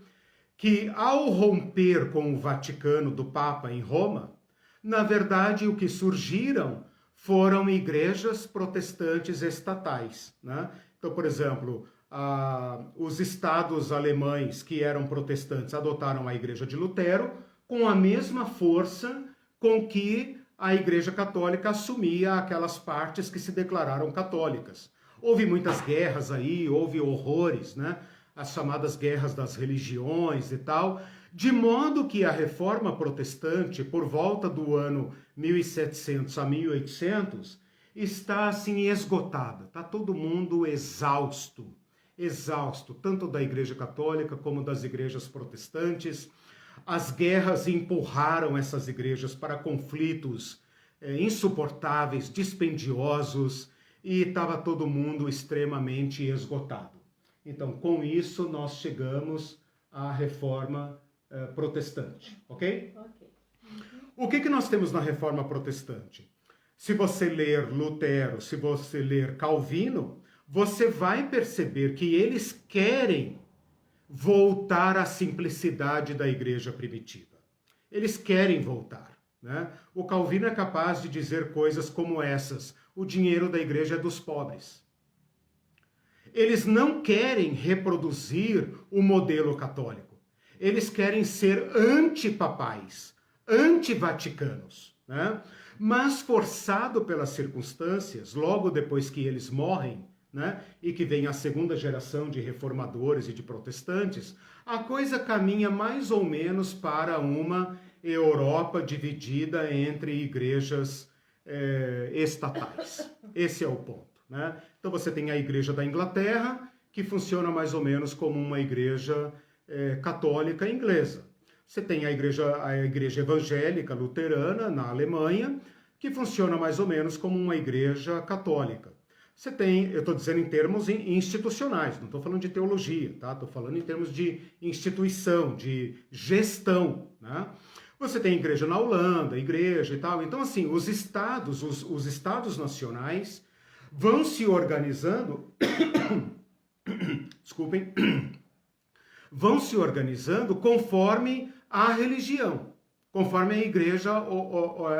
que, ao romper com o Vaticano do Papa em Roma, na verdade, o que surgiram foram igrejas protestantes estatais, né? Então, por exemplo, os estados alemães que eram protestantes adotaram a Igreja de Lutero com a mesma força com que a Igreja Católica assumia aquelas partes que se declararam católicas. Houve muitas guerras aí, houve horrores, né? As chamadas guerras das religiões e tal, de modo que a Reforma Protestante, por volta do ano 1700 a 1800, está assim esgotada, está todo mundo exausto, tanto da Igreja Católica como das igrejas protestantes. As guerras empurraram essas igrejas para conflitos insuportáveis, dispendiosos, e estava todo mundo extremamente esgotado. Então, com isso, nós chegamos à Reforma Protestante, ok? O que nós temos na Reforma Protestante? Se você ler Lutero, se você ler Calvino, você vai perceber que eles querem voltar à simplicidade da igreja primitiva. Eles querem voltar, né? O Calvino é capaz de dizer coisas como essas: o dinheiro da igreja é dos pobres. Eles não querem reproduzir o modelo católico. Eles querem ser antipapais, antivaticanos, né? Mas forçado pelas circunstâncias, logo depois que eles morrem, né, e que vem a segunda geração de reformadores e de protestantes, a coisa caminha mais ou menos para uma Europa dividida entre igrejas estatais. Esse é o ponto, né? Então você tem a Igreja da Inglaterra, que funciona mais ou menos como uma igreja católica inglesa. Você tem a igreja evangélica luterana na Alemanha, que funciona mais ou menos como uma igreja católica. Você tem, eu estou dizendo em termos institucionais, não estou falando de teologia, tá? Estou falando em termos de instituição, de gestão, né? Você tem igreja na Holanda, igreja e tal. Então, assim, os estados nacionais vão se organizando, desculpem, vão se organizando conforme a religião, conforme a igreja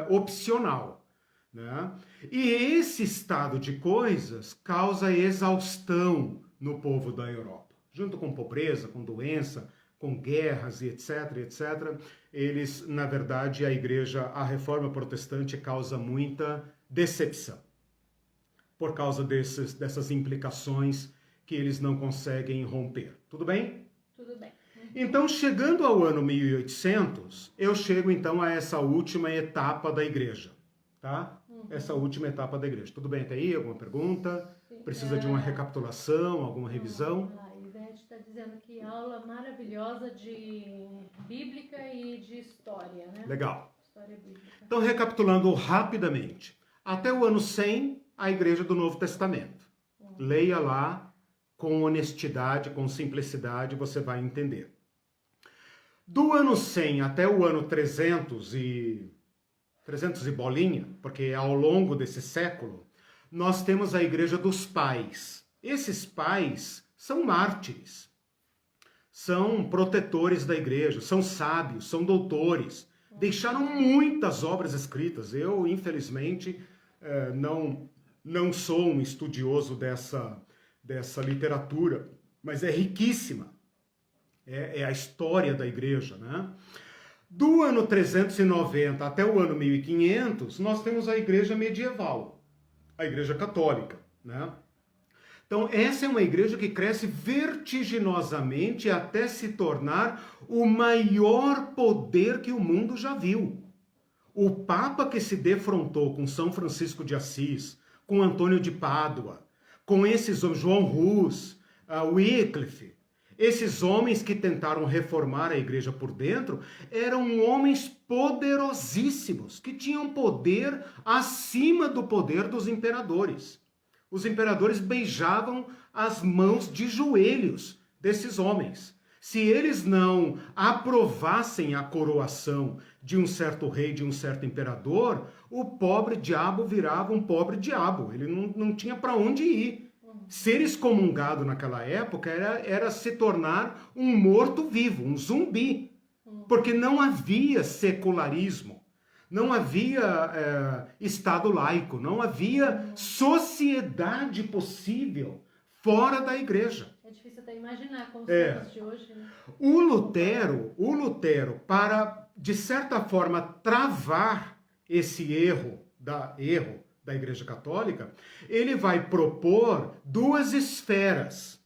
opcional, né? E esse estado de coisas causa exaustão no povo da Europa. Junto com pobreza, com doença, com guerras e etc, etc, eles, na verdade, a Reforma Protestante causa muita decepção, por causa dessas implicações que eles não conseguem romper. Tudo bem? Tudo bem. Então, chegando ao ano 1800, eu chego então a essa última etapa da igreja, tá? Essa última etapa da igreja. Tudo bem até aí? Alguma pergunta? Sim. Precisa de uma recapitulação, alguma revisão? A Ivete está dizendo que aula maravilhosa de bíblica e de história, né? Legal. História bíblica. Então, recapitulando rapidamente. Até o ano 100, a igreja do Novo Testamento. Leia lá com honestidade, com simplicidade, você vai entender. Do ano 100 até o ano 300 e bolinha, porque ao longo desse século, nós temos a igreja dos pais. Esses pais são mártires, são protetores da igreja, são sábios, são doutores, deixaram muitas obras escritas. Eu, infelizmente, não sou um estudioso dessa literatura, mas é riquíssima. É a história da igreja, né? Do ano 390 até o ano 1500, nós temos a igreja medieval, a igreja católica, né? Então, essa é uma igreja que cresce vertiginosamente até se tornar o maior poder que o mundo já viu. O Papa que se defrontou com São Francisco de Assis, com Antônio de Pádua, com esses homens, João Hus, Wycliffe, esses homens que tentaram reformar a igreja por dentro, eram homens poderosíssimos, que tinham poder acima do poder dos imperadores. Os imperadores beijavam as mãos de joelhos desses homens. Se eles não aprovassem a coroação de um certo rei, de um certo imperador, o pobre diabo virava um pobre diabo. Ele não tinha para onde ir. Ser excomungado naquela época era se tornar um morto-vivo, um zumbi. Porque não havia secularismo, não havia Estado laico, não havia sociedade possível fora da igreja. É difícil até imaginar como os de hoje, né? O Lutero, para, de certa forma, travar esse erro da Igreja Católica, ele vai propor duas esferas.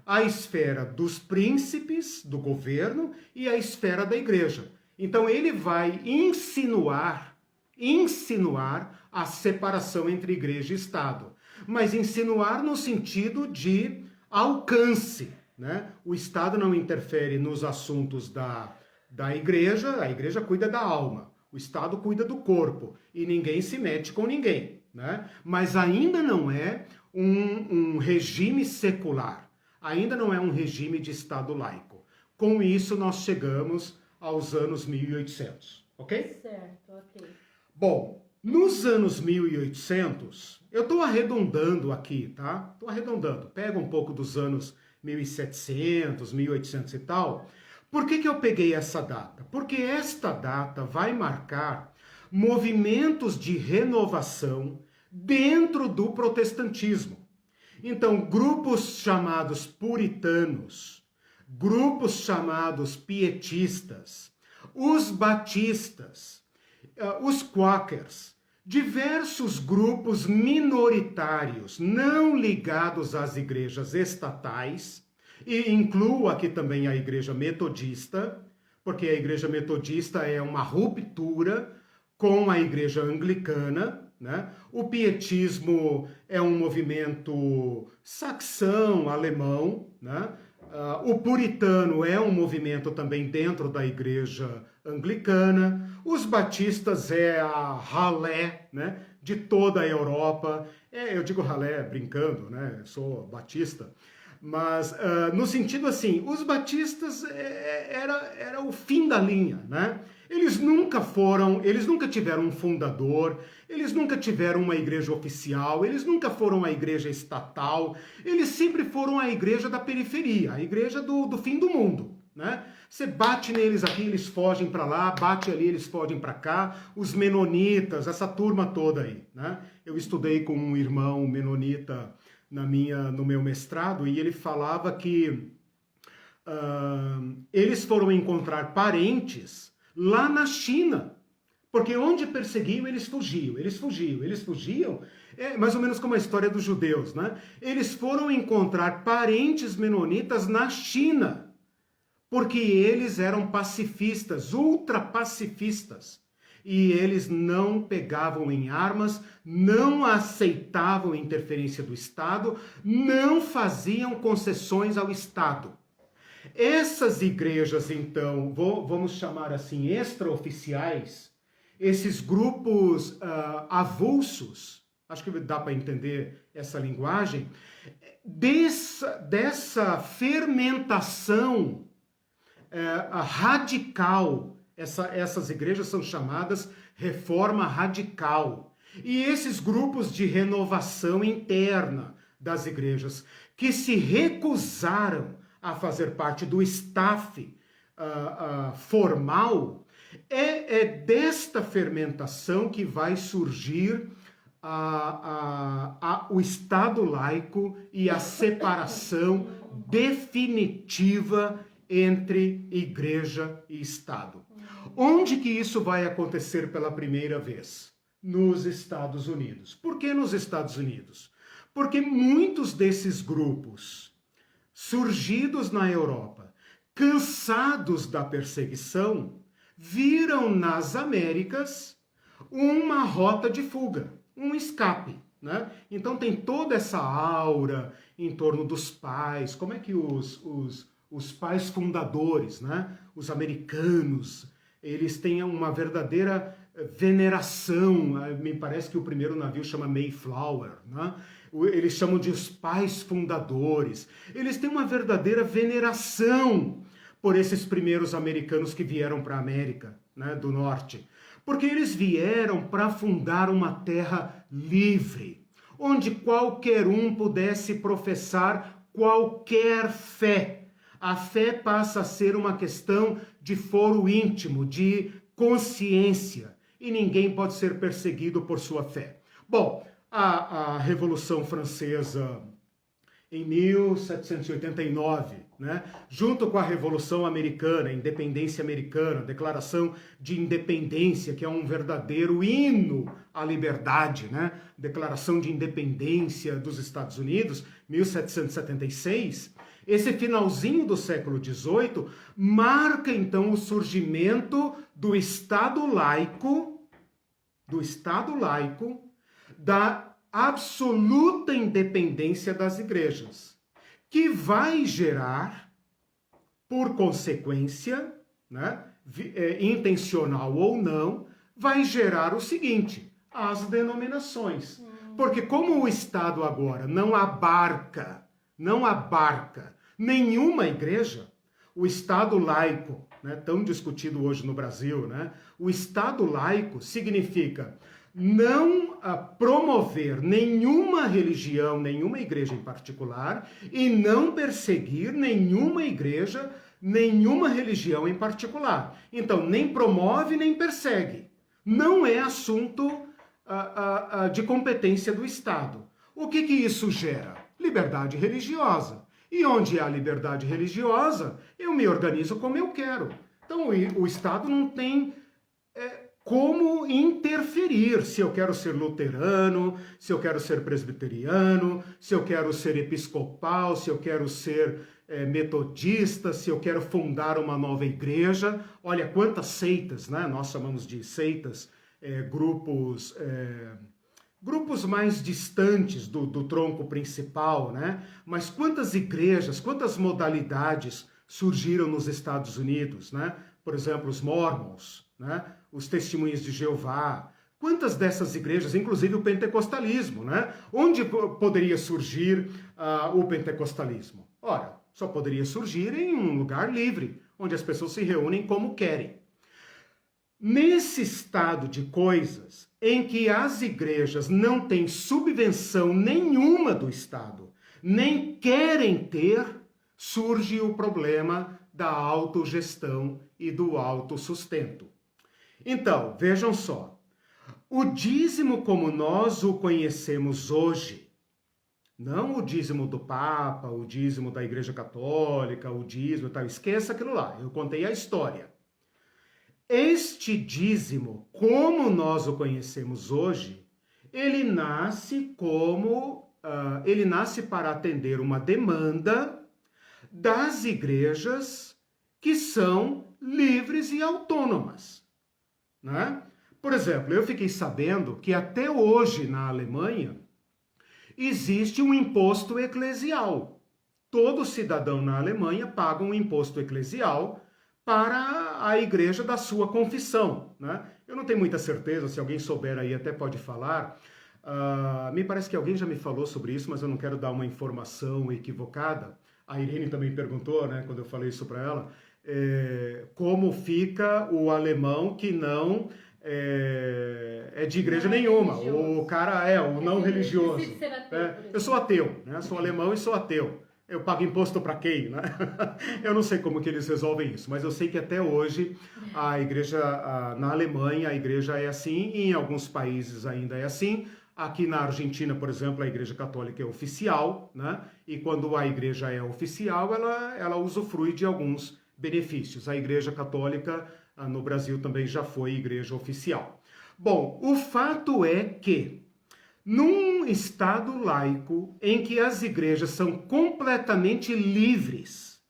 A esfera dos príncipes, do governo, e a esfera da igreja. Então ele vai insinuar a separação entre igreja e Estado, mas insinuar no sentido de alcance, né? O Estado não interfere nos assuntos da igreja, a igreja cuida da alma, o Estado cuida do corpo, e ninguém se mete com ninguém, né? Mas ainda não é um regime secular, ainda não é um regime de Estado laico. Com isso, nós chegamos aos anos 1800, ok? Certo, ok. Bom, nos anos 1800, eu estou arredondando aqui, tá? Estou arredondando, pega um pouco dos anos 1700, 1800 e tal. Por que eu peguei essa data? Porque esta data vai marcar movimentos de renovação dentro do protestantismo. Então, grupos chamados puritanos, grupos chamados pietistas, os batistas, os quakers, diversos grupos minoritários não ligados às igrejas estatais, e incluo aqui também a igreja metodista, porque a igreja metodista é uma ruptura com a igreja anglicana, né? O pietismo é um movimento saxão, alemão, né? O puritano é um movimento também dentro da igreja anglicana. Os batistas é a ralé, né, de toda a Europa. Eu digo ralé brincando, né? Eu sou batista. Mas no sentido assim, os batistas era o fim da linha, né? Eles nunca tiveram um fundador, eles nunca tiveram uma igreja oficial, eles nunca foram a igreja estatal, eles sempre foram a igreja da periferia, a igreja do fim do mundo, né? Você bate neles aqui, eles fogem para lá, bate ali, eles fogem para cá, os menonitas, essa turma toda aí, né? Eu estudei com um irmão menonita no meu mestrado, e ele falava que eles foram encontrar parentes lá na China, porque onde perseguiam, eles fugiam, mais ou menos como a história dos judeus, né? Eles foram encontrar parentes menonitas na China, porque eles eram pacifistas, ultrapacifistas, e eles não pegavam em armas, não aceitavam interferência do Estado, não faziam concessões ao Estado. Essas igrejas, então, vamos chamar assim, extraoficiais, esses grupos avulsos, acho que dá para entender essa linguagem, dessa fermentação radical. Essas igrejas são chamadas reforma radical. E esses grupos de renovação interna das igrejas, que se recusaram a fazer parte do staff formal, é desta fermentação que vai surgir o Estado laico e a separação definitiva entre igreja e Estado. Onde que isso vai acontecer pela primeira vez? Nos Estados Unidos. Por que nos Estados Unidos? Porque muitos desses grupos surgidos na Europa, cansados da perseguição, viram nas Américas uma rota de fuga, um escape, né? Então tem toda essa aura em torno dos pais, como é que os pais fundadores, né? Os americanos, eles têm uma verdadeira veneração, me parece que o primeiro navio chama Mayflower, né? Eles chamam de os pais fundadores, eles têm uma verdadeira veneração por esses primeiros americanos que vieram para a América, né, do Norte, porque eles vieram para fundar uma terra livre, onde qualquer um pudesse professar qualquer fé. A fé passa a ser uma questão de foro íntimo, de consciência, e ninguém pode ser perseguido por sua fé. Bom, a Revolução Francesa em 1789, né? Junto com a Revolução Americana, a Independência Americana, a Declaração de Independência, que é um verdadeiro hino à liberdade, né? Declaração de Independência dos Estados Unidos, 1776, esse finalzinho do século XVIII marca então o surgimento do Estado laico do Estado laico, da absoluta independência das igrejas, que vai gerar, por consequência, né, intencional ou não, vai gerar o seguinte: as denominações. Porque como o Estado agora não abarca nenhuma igreja, o Estado laico, né, tão discutido hoje no Brasil, né, o Estado laico significa não promover nenhuma religião, nenhuma igreja em particular, e não perseguir nenhuma igreja, nenhuma religião em particular. Então, nem promove, nem persegue. Não é assunto de competência do Estado. O que isso gera? Liberdade religiosa. E onde há liberdade religiosa, eu me organizo como eu quero. Então, o Estado não tem como interferir se eu quero ser luterano, se eu quero ser presbiteriano, se eu quero ser episcopal, se eu quero ser metodista, se eu quero fundar uma nova igreja. Olha quantas seitas, né? Nós chamamos de seitas, grupos mais distantes do tronco principal, né? Mas quantas igrejas, quantas modalidades surgiram nos Estados Unidos, né? Por exemplo, os Mormons, né? Os Testemunhas de Jeová. Quantas dessas igrejas, inclusive o pentecostalismo, né? Onde poderia surgir o pentecostalismo? Ora, só poderia surgir em um lugar livre, onde as pessoas se reúnem como querem. Nesse estado de coisas, em que as igrejas não têm subvenção nenhuma do Estado, nem querem ter, surge o problema da autogestão e do autossustento. Então, vejam só, o dízimo como nós o conhecemos hoje, não o dízimo do Papa, o dízimo da Igreja Católica, o dízimo e tal, esqueça aquilo lá, eu contei a história. Este dízimo, como nós o conhecemos hoje, ele nasce para atender uma demanda das igrejas que são livres e autônomas, né? Por exemplo, eu fiquei sabendo que até hoje na Alemanha existe um imposto eclesial. Todo cidadão na Alemanha paga um imposto eclesial para a igreja da sua confissão, né? Eu não tenho muita certeza, se alguém souber aí até pode falar. Me parece que alguém já me falou sobre isso, mas eu não quero dar uma informação equivocada. A Irene também perguntou, né, quando eu falei isso para ela, como fica o alemão que não é de igreja nenhuma. O cara o não religioso. Eu sou ateu, né? Sou alemão e sou ateu. Eu pago imposto para quem, né? Eu não sei como que eles resolvem isso, mas eu sei que até hoje a igreja, na Alemanha, a igreja é assim, e em alguns países ainda é assim. Aqui na Argentina, por exemplo, a igreja católica é oficial, né? E quando a igreja é oficial, ela usufrui de alguns benefícios. A igreja católica no Brasil também já foi igreja oficial. Bom, o fato é que num Estado laico em que as igrejas são completamente livres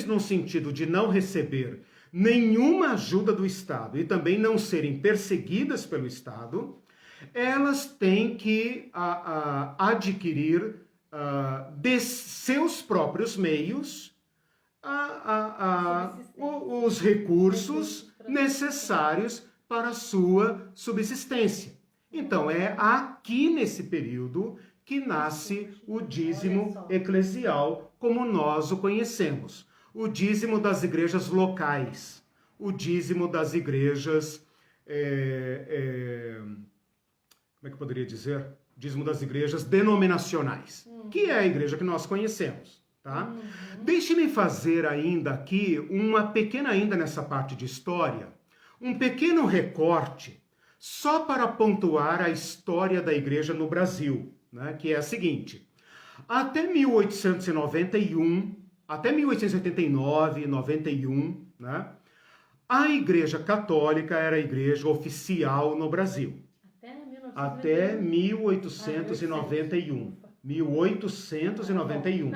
no sentido de não receber nenhuma ajuda do Estado e também não serem perseguidas pelo Estado, elas têm que adquirir de seus próprios meios os recursos necessários para a sua subsistência. Então, é aqui nesse período que nasce o dízimo eclesial, como nós o conhecemos. O dízimo das igrejas locais, o dízimo das igrejas, como é que eu poderia dizer? Dízimo das igrejas denominacionais, que é a igreja que nós conhecemos, tá? Deixe-me fazer ainda aqui, ainda nessa parte de história, um pequeno recorte, só para pontuar a história da igreja no Brasil, né, que é a seguinte: até 1891, até 1889, 91, né, a igreja católica era a igreja oficial no Brasil. Até 1891. 1891.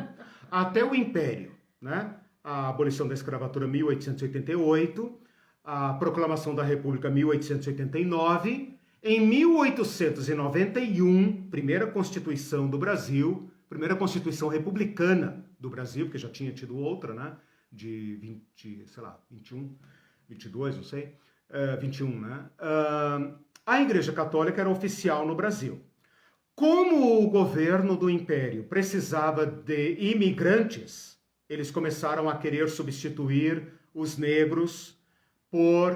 Até o Império, né? A abolição da escravatura 1888, a proclamação da República 1889, em 1891, primeira Constituição do Brasil, primeira Constituição republicana do Brasil, porque já tinha tido outra, né, de 21, 22, não sei, 21, né, a Igreja Católica era oficial no Brasil. Como o governo do Império precisava de imigrantes, eles começaram a querer substituir os negros por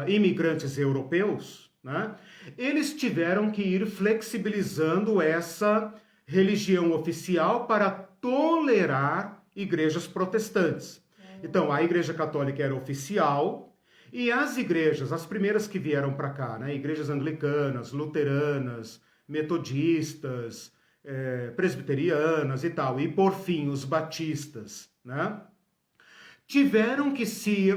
imigrantes europeus, né? Eles tiveram que ir flexibilizando essa religião oficial para tolerar igrejas protestantes. Então, a Igreja Católica era oficial e as igrejas, as primeiras que vieram para cá, né? Igrejas anglicanas, luteranas, metodistas, presbiterianas e tal, e por fim os batistas, né? Tiveram que se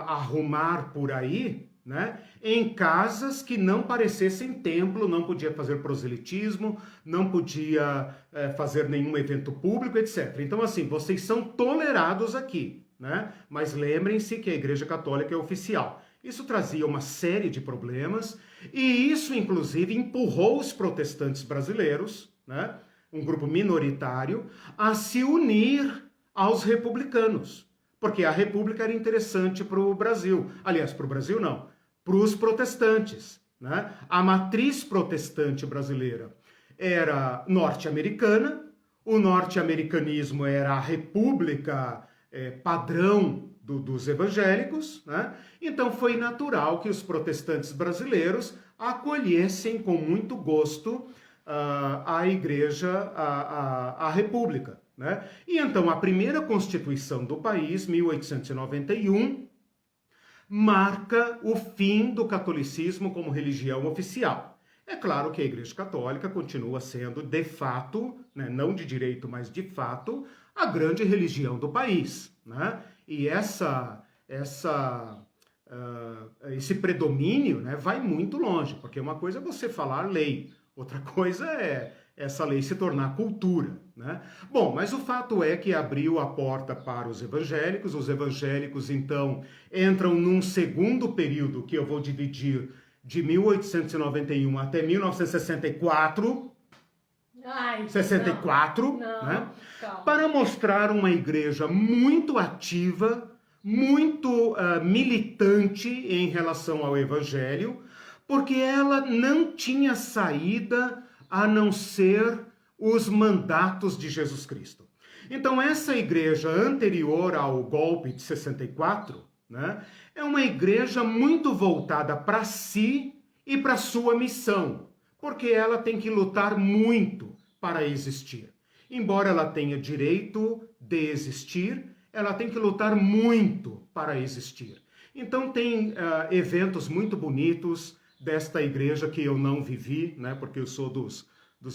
arrumar por aí, né, em casas que não parecessem templo, não podia fazer proselitismo, não podia fazer nenhum evento público, etc. Então, assim, vocês são tolerados aqui, né? Mas lembrem-se que a Igreja Católica é oficial. Isso trazia uma série de problemas e isso, inclusive, empurrou os protestantes brasileiros, né, um grupo minoritário, a se unir aos republicanos. Porque a República era interessante para o Brasil. Aliás, para o Brasil não, para os protestantes, né? A matriz protestante brasileira era norte-americana, o norte-americanismo era a república padrão dos evangélicos, né? Então foi natural que os protestantes brasileiros acolhessem com muito gosto a igreja, a república, né? E então a primeira Constituição do país, 1891, marca o fim do catolicismo como religião oficial. É claro que a Igreja Católica continua sendo, de fato, né, não de direito, mas de fato, a grande religião do país, né? E esse predomínio, né, vai muito longe, porque uma coisa é você falar lei, outra coisa é essa lei se tornar cultura, né? Bom, mas o fato é que abriu a porta para os evangélicos então entram num segundo período que eu vou dividir de 1891 até 1964, Ai, 64, não, né? calma. Para mostrar uma igreja muito ativa, muito militante em relação ao evangelho, porque ela não tinha saída a não ser os mandatos de Jesus Cristo. Então, essa igreja anterior ao golpe de 64, né, é uma igreja muito voltada para si e para sua missão, porque ela tem que lutar muito para existir. Embora ela tenha direito de existir, ela tem que lutar muito para existir. Então, tem eventos muito bonitos desta igreja que eu não vivi, né, porque eu sou dos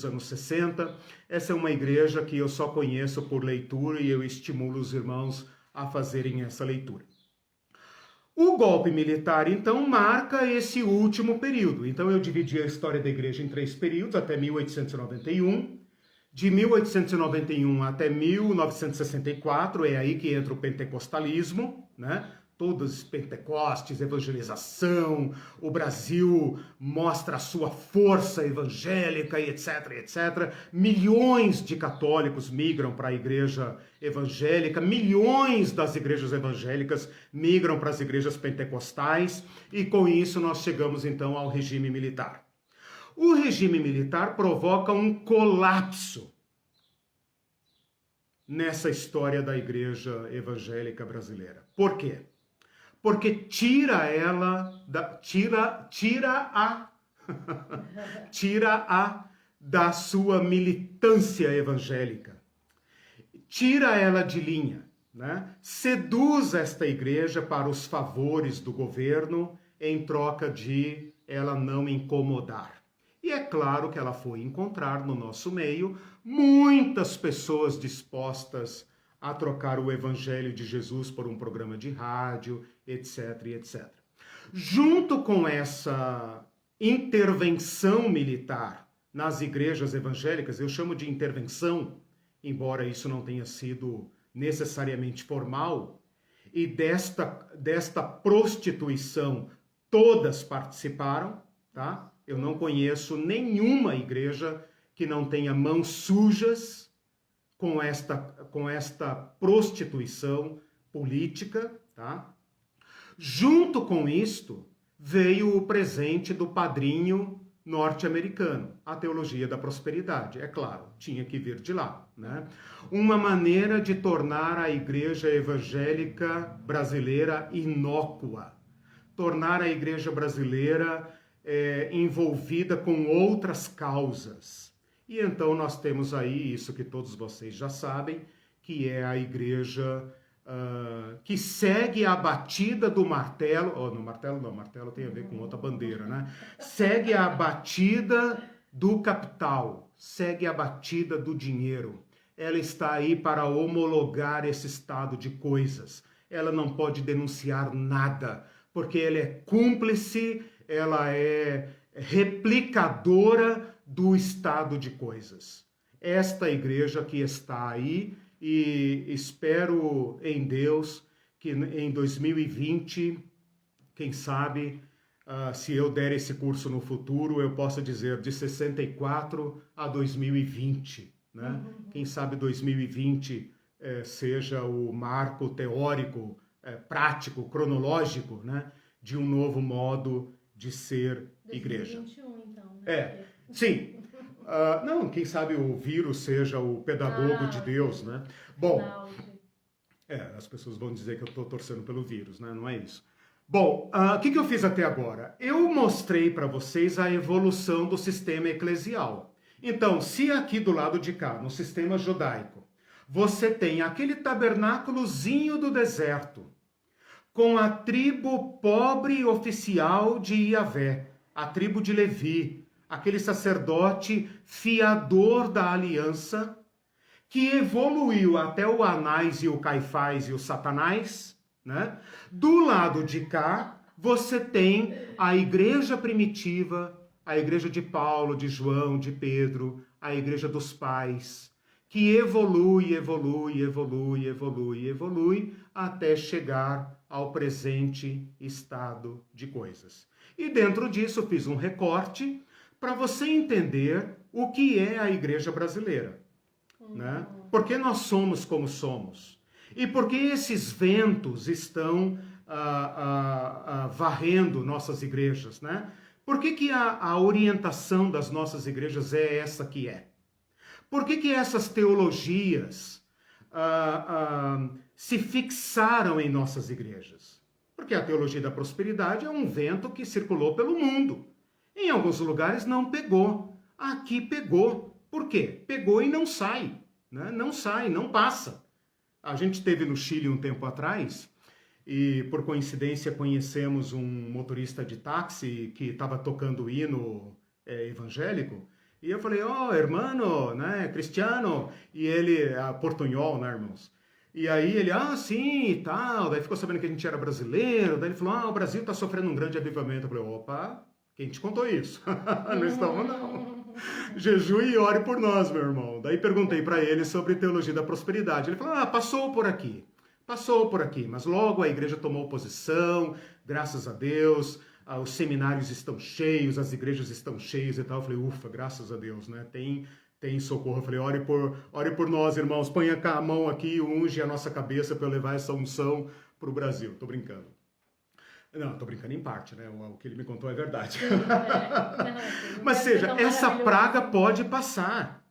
anos 60. Essa é uma igreja que eu só conheço por leitura e eu estimulo os irmãos a fazerem essa leitura. O golpe militar, então, marca esse último período. Então, eu dividi a história da igreja em 3 períodos, até 1891. De 1891 até 1964, é aí que entra o pentecostalismo, né? Todos Pentecostes, evangelização, o Brasil mostra a sua força evangélica, etc, etc. Milhões de católicos migram para a igreja evangélica, milhões das igrejas evangélicas migram para as igrejas pentecostais, e com isso nós chegamos então ao regime militar. O regime militar provoca um colapso nessa história da igreja evangélica brasileira. Por quê? Porque tira da sua militância evangélica, tira ela de linha, né? Seduz esta igreja para os favores do governo em troca de ela não incomodar. E é claro que ela foi encontrar no nosso meio muitas pessoas dispostas a trocar o evangelho de Jesus por um programa de rádio, etc, etc. Junto com essa intervenção militar nas igrejas evangélicas, eu chamo de intervenção, embora isso não tenha sido necessariamente formal, e desta prostituição todas participaram, tá? Eu não conheço nenhuma igreja que não tenha mãos sujas com esta prostituição política, tá? Junto com isto, veio o presente do padrinho norte-americano, a teologia da prosperidade. É claro, tinha que vir de lá, né? Uma maneira de tornar a igreja evangélica brasileira inócua, tornar a igreja brasileira envolvida com outras causas. E então nós temos aí isso que todos vocês já sabem, que é a igreja que segue a batida do martelo. Oh, no martelo não, martelo tem a ver com outra bandeira, né? Segue a batida do capital, segue a batida do dinheiro. Ela está aí para homologar esse estado de coisas. Ela não pode denunciar nada, porque ela é cúmplice, ela é replicadora do estado de coisas. Esta igreja que está aí, e espero em Deus que em 2020, quem sabe, se eu der esse curso no futuro, eu possa dizer de 64 a 2020, né? Quem sabe 2020 seja o marco teórico, prático, cronológico, né? De um novo modo de ser igreja. 2021, então, né? Sim. Não, quem sabe o vírus seja o pedagogo de Deus, né? Bom, as pessoas vão dizer que eu estou torcendo pelo vírus, né? Não é isso. Bom, o que eu fiz até agora? Eu mostrei para vocês a evolução do sistema eclesial. Então, se aqui do lado de cá, no sistema judaico, você tem aquele tabernáculozinho do deserto, com a tribo pobre oficial de Iavé, a tribo de Levi, aquele sacerdote fiador da aliança, que evoluiu até o Anás e o Caifás e o Satanás, né? Do lado de cá, você tem a igreja primitiva, a igreja de Paulo, de João, de Pedro, a igreja dos pais, que evolui até chegar ao presente estado de coisas. E dentro disso, fiz um recorte para você entender o que é a igreja brasileira, né? Por que nós somos como somos? E por que esses ventos estão varrendo nossas igrejas, né? Por que a orientação das nossas igrejas é essa que é? Por que essas teologias se fixaram em nossas igrejas? Porque a teologia da prosperidade é um vento que circulou pelo mundo. Em alguns lugares não pegou. Aqui pegou. Por quê? Pegou e não sai, né? Não sai, não passa. A gente esteve no Chile um tempo atrás e, por coincidência, conhecemos um motorista de táxi que estava tocando hino evangélico. E eu falei, hermano, né, cristiano. E ele, portunhol, né, irmãos? E aí ele, sim, e tal. Daí ficou sabendo que a gente era brasileiro. Daí ele falou, o Brasil está sofrendo um grande avivamento. Eu falei, opa... Quem te contou isso? Não estamos, não. Jejue e ore por nós, meu irmão. Daí perguntei para ele sobre teologia da prosperidade. Ele falou, passou por aqui. Mas logo a igreja tomou posição, graças a Deus. Os seminários estão cheios, as igrejas estão cheias e tal. Eu falei, ufa, graças a Deus, né? Tem socorro. Eu falei, ore por nós, irmãos. Ponha a mão aqui e unge a nossa cabeça para eu levar essa unção para o Brasil. Tô brincando. Não, tô brincando em parte, né? O que ele me contou é verdade. Mas seja, essa praga pode passar.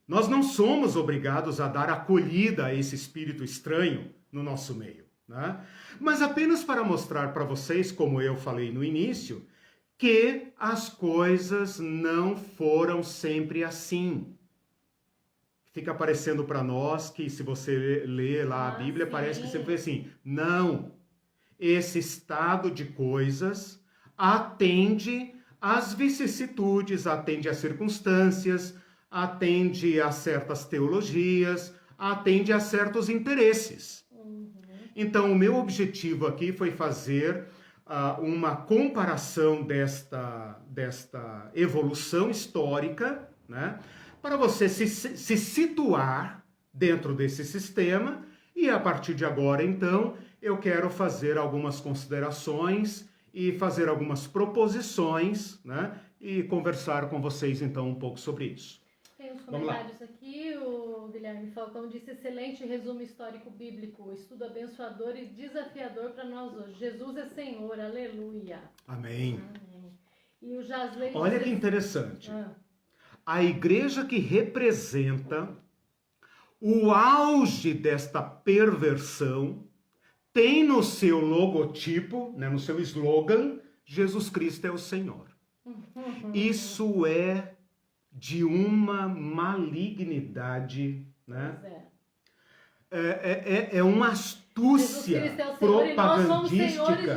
Nós não somos obrigados a dar acolhida a esse espírito estranho no nosso meio, né? Mas apenas para mostrar para vocês, como eu falei no início, que as coisas não foram sempre assim. Fica parecendo para nós que, se você lê lá a Bíblia, parece que sempre foi assim. Não. Esse estado de coisas atende às vicissitudes, atende às circunstâncias, atende a certas teologias, atende a certos interesses. Então, o meu objetivo aqui foi fazer uma comparação desta evolução histórica, né, para você se situar dentro desse sistema e, a partir de agora, então, eu quero fazer algumas considerações e fazer algumas proposições, né? E conversar com vocês, então, um pouco sobre isso. Tem uns comentários aqui, o Guilherme Falcão disse: excelente resumo histórico bíblico, estudo abençoador e desafiador para nós hoje. Jesus é Senhor, aleluia. Amém. Amém. E o Jasley... Olha que interessante. A igreja que representa o auge desta perversão tem no seu logotipo, né, no seu slogan, Jesus Cristo é o Senhor. Isso é de uma malignidade, né? É uma astúcia propagandística.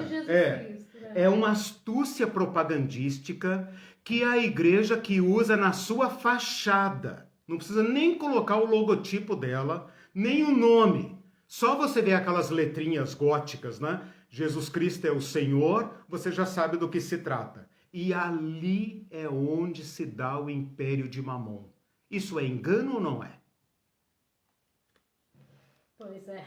É uma astúcia propagandística que a igreja que usa na sua fachada. Não precisa nem colocar o logotipo dela, nem o nome. Só você ver aquelas letrinhas góticas, né? Jesus Cristo é o Senhor, você já sabe do que se trata. E ali é onde se dá o império de Mamon. Isso é engano ou não é? Pois é.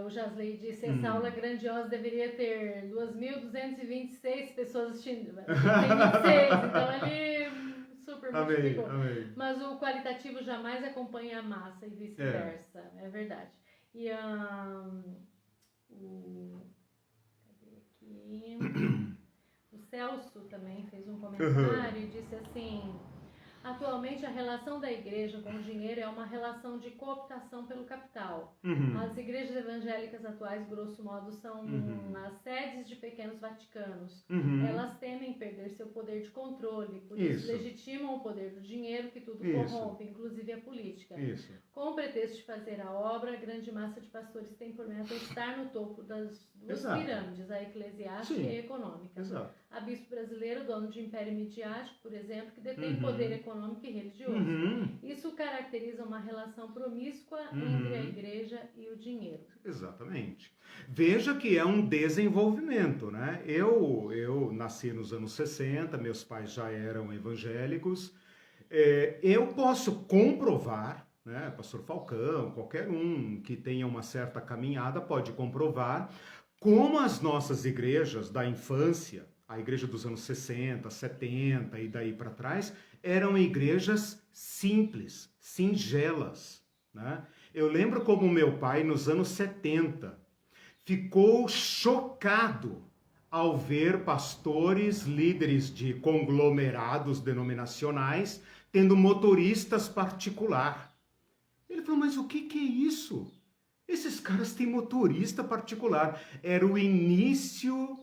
O Jasley disse: essa aula grandiosa deveria ter 2.226 pessoas assistindo. Tem 26, então ele super multiplicou. Amém. Mas o qualitativo jamais acompanha a massa e vice-versa. É verdade. E o Celso também fez um comentário e disse assim: atualmente a relação da igreja com o dinheiro é uma relação de cooptação pelo capital. As igrejas evangélicas atuais, grosso modo, são as sedes de pequenos vaticanos. Elas temem perder seu poder de controle, por isso legitimam o poder do dinheiro que tudo corrompe, inclusive a política. Com o pretexto de fazer a obra, a grande massa de pastores tem por meta estar no topo das duas pirâmides, a eclesiástica e a econômica. A bispo brasileiro, dono de império midiático, por exemplo, que detém poder econômico e religioso. Isso caracteriza uma relação promíscua entre a igreja e o dinheiro. Exatamente. Veja que é um desenvolvimento, né? Eu nasci nos anos 60, meus pais já eram evangélicos. Eu posso comprovar, né? Pastor Falcão, qualquer um que tenha uma certa caminhada pode comprovar como as nossas igrejas da infância, a igreja dos anos 60, 70 e daí para trás, eram igrejas simples, singelas, né? Eu lembro como meu pai, nos anos 70, ficou chocado ao ver pastores, líderes de conglomerados denominacionais, tendo motoristas particular. Ele falou: mas o que é isso? Esses caras têm motorista particular. Era o início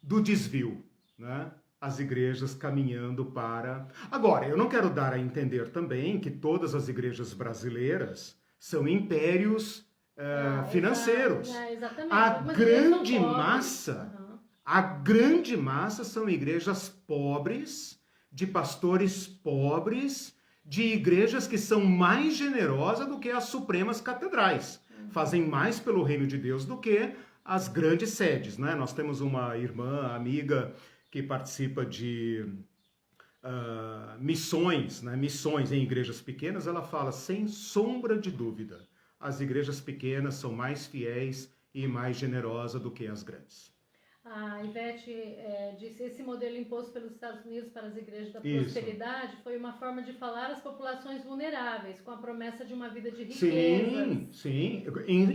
do desvio, né? As igrejas caminhando para... Agora, eu não quero dar a entender também que todas as igrejas brasileiras são impérios financeiros. Exatamente. A grande massa são igrejas pobres, de pastores pobres, de igrejas que são mais generosas do que as supremas catedrais. Fazem mais pelo reino de Deus do que as grandes sedes, né? Nós temos uma irmã, amiga, que participa de missões, né? Missões em igrejas pequenas. Ela fala, sem sombra de dúvida, as igrejas pequenas são mais fiéis e mais generosas do que as grandes. A Ivete disse: esse modelo imposto pelos Estados Unidos para as igrejas da prosperidade foi uma forma de falar às populações vulneráveis, com a promessa de uma vida de riqueza. Sim.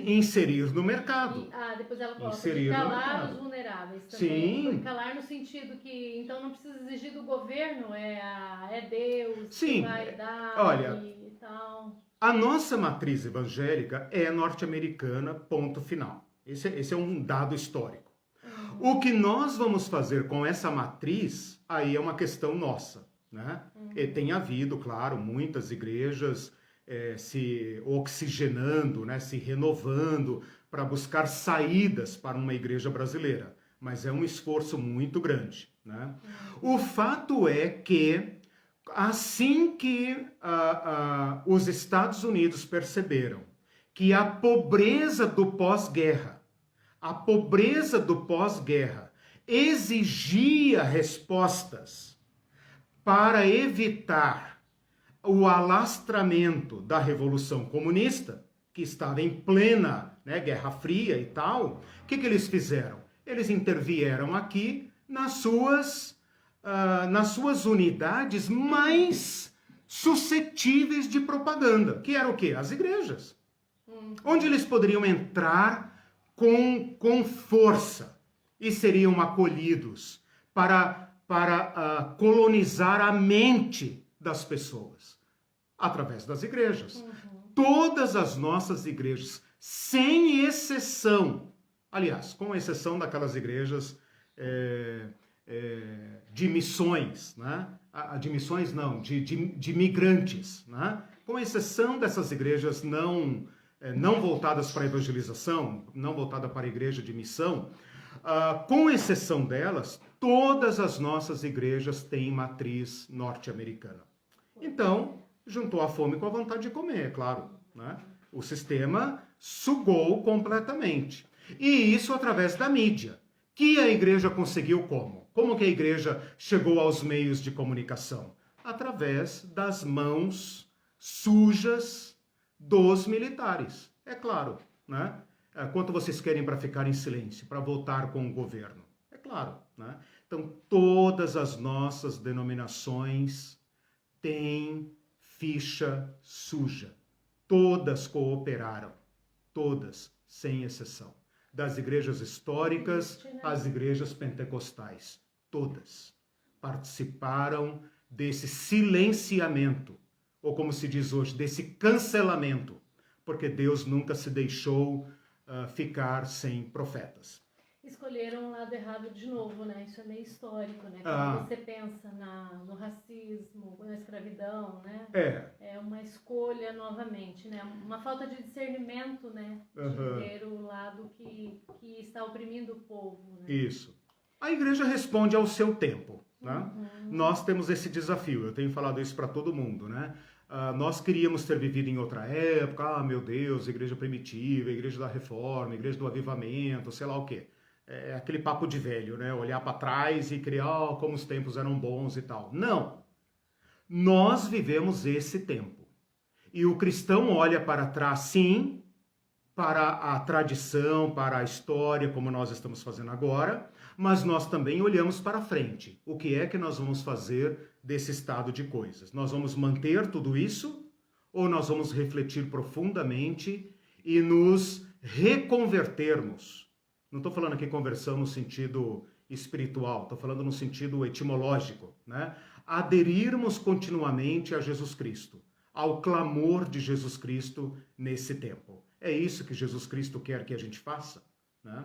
Inserir no mercado. Depois ela coloca de calar os vulneráveis também. Foi calar no sentido que, então, não precisa exigir do governo, é Deus que vai dar e tal. A nossa matriz evangélica é norte-americana, ponto final. Esse é um dado histórico. O que nós vamos fazer com essa matriz, aí é uma questão nossa, né? E tem havido, claro, muitas igrejas se oxigenando, né? Se renovando para buscar saídas para uma igreja brasileira. Mas é um esforço muito grande, né? O fato é que, assim que os Estados Unidos perceberam que a pobreza do pós-guerra exigia respostas para evitar o alastramento da Revolução Comunista, que estava em plena, né, Guerra Fria e tal, o que eles fizeram? Eles intervieram aqui nas suas unidades mais suscetíveis de propaganda, que era o quê? As igrejas. Onde eles poderiam entrar com força e seriam acolhidos para colonizar a mente das pessoas, através das igrejas. Todas as nossas igrejas, sem exceção, aliás, com exceção daquelas igrejas de missões, né? De missões não, de migrantes, né? Com exceção dessas igrejas não voltadas para a evangelização, não voltadas para a igreja de missão, com exceção delas, todas as nossas igrejas têm matriz norte-americana. Então, juntou a fome com a vontade de comer, é claro, né? O sistema sugou completamente. E isso através da mídia. Que a igreja conseguiu como? Como que a igreja chegou aos meios de comunicação? Através das mãos sujas dos militares. É claro, né? Quanto vocês querem para ficar em silêncio, para votar com o governo? É claro, né? Então, todas as nossas denominações têm ficha suja. Todas cooperaram. Todas, sem exceção. Das igrejas históricas às igrejas pentecostais. Todas participaram desse silenciamento, ou como se diz hoje, desse cancelamento, porque Deus nunca se deixou ficar sem profetas. Escolheram o lado errado de novo, né? Isso é meio histórico, né? Quando você pensa no racismo, na escravidão, né? É uma escolha novamente, né? Uma falta de discernimento, né? De ter o lado que está oprimindo o povo, né? Isso. A igreja responde ao seu tempo, né? Nós temos esse desafio, eu tenho falado isso para todo mundo, né? Nós queríamos ter vivido em outra época, meu Deus, igreja primitiva, igreja da reforma, igreja do avivamento, sei lá o quê. É aquele papo de velho, né? Olhar para trás e criar como os tempos eram bons e tal. Não! Nós vivemos esse tempo. E o cristão olha para trás, sim, para a tradição, para a história, como nós estamos fazendo agora, mas nós também olhamos para frente. O que é que nós vamos fazer desse estado de coisas? Nós vamos manter tudo isso ou nós vamos refletir profundamente e nos reconvertermos? Não estou falando aqui conversão no sentido espiritual, estou falando no sentido etimológico, né? Aderirmos continuamente a Jesus Cristo, ao clamor de Jesus Cristo nesse tempo. É isso que Jesus Cristo quer que a gente faça, né?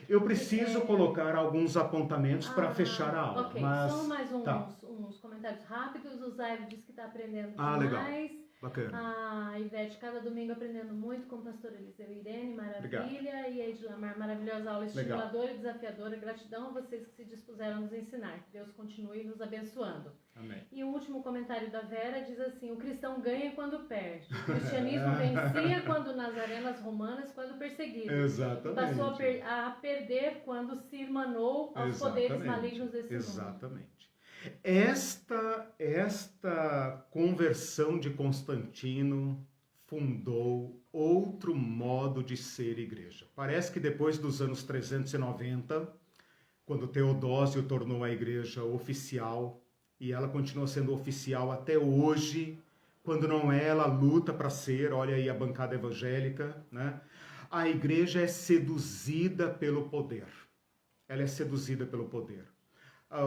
Eu preciso colocar alguns apontamentos para fechar a aula. Ok, mas... só mais uns comentários rápidos. O Zairo disse que está aprendendo demais. Legal. Bacana. A Ivete, cada domingo aprendendo muito com o pastor Eliseu e Irene, maravilha. Obrigado. E a Edlamar, maravilhosa aula estimuladora e desafiadora. Gratidão a vocês que se dispuseram a nos ensinar. Que Deus continue nos abençoando. Amém. E o último comentário da Vera diz assim: o cristão ganha quando perde. O cristianismo vencia quando nas arenas romanas, quando perseguido. Exatamente. E passou a perder quando se irmanou aos poderes malignos desse mundo. Exatamente. Esta conversão de Constantino fundou outro modo de ser igreja. Parece que depois dos anos 390, quando Teodósio tornou a igreja oficial, e ela continua sendo oficial até hoje, quando não é, ela luta para ser, olha aí a bancada evangélica, né? A igreja é seduzida pelo poder. Ela é seduzida pelo poder.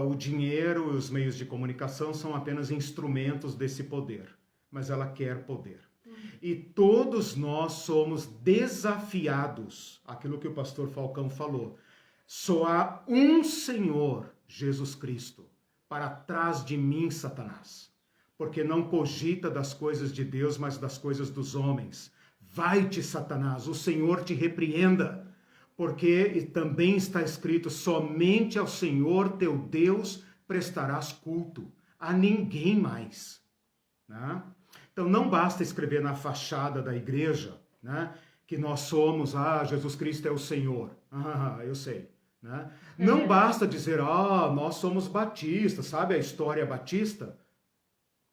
O dinheiro e os meios de comunicação são apenas instrumentos desse poder, mas ela quer poder. E todos nós somos desafiados, aquilo que o pastor Falcão falou, só há um Senhor, Jesus Cristo, para trás de mim, Satanás, porque não cogita das coisas de Deus, mas das coisas dos homens. Vai-te, Satanás, o Senhor te repreenda. Porque também está escrito, somente ao Senhor teu Deus prestarás culto, a ninguém mais. Né? Então não basta escrever na fachada da igreja, né, que nós somos, Jesus Cristo é o Senhor. Eu sei. Né? Não basta dizer, nós somos batistas, sabe a história batista?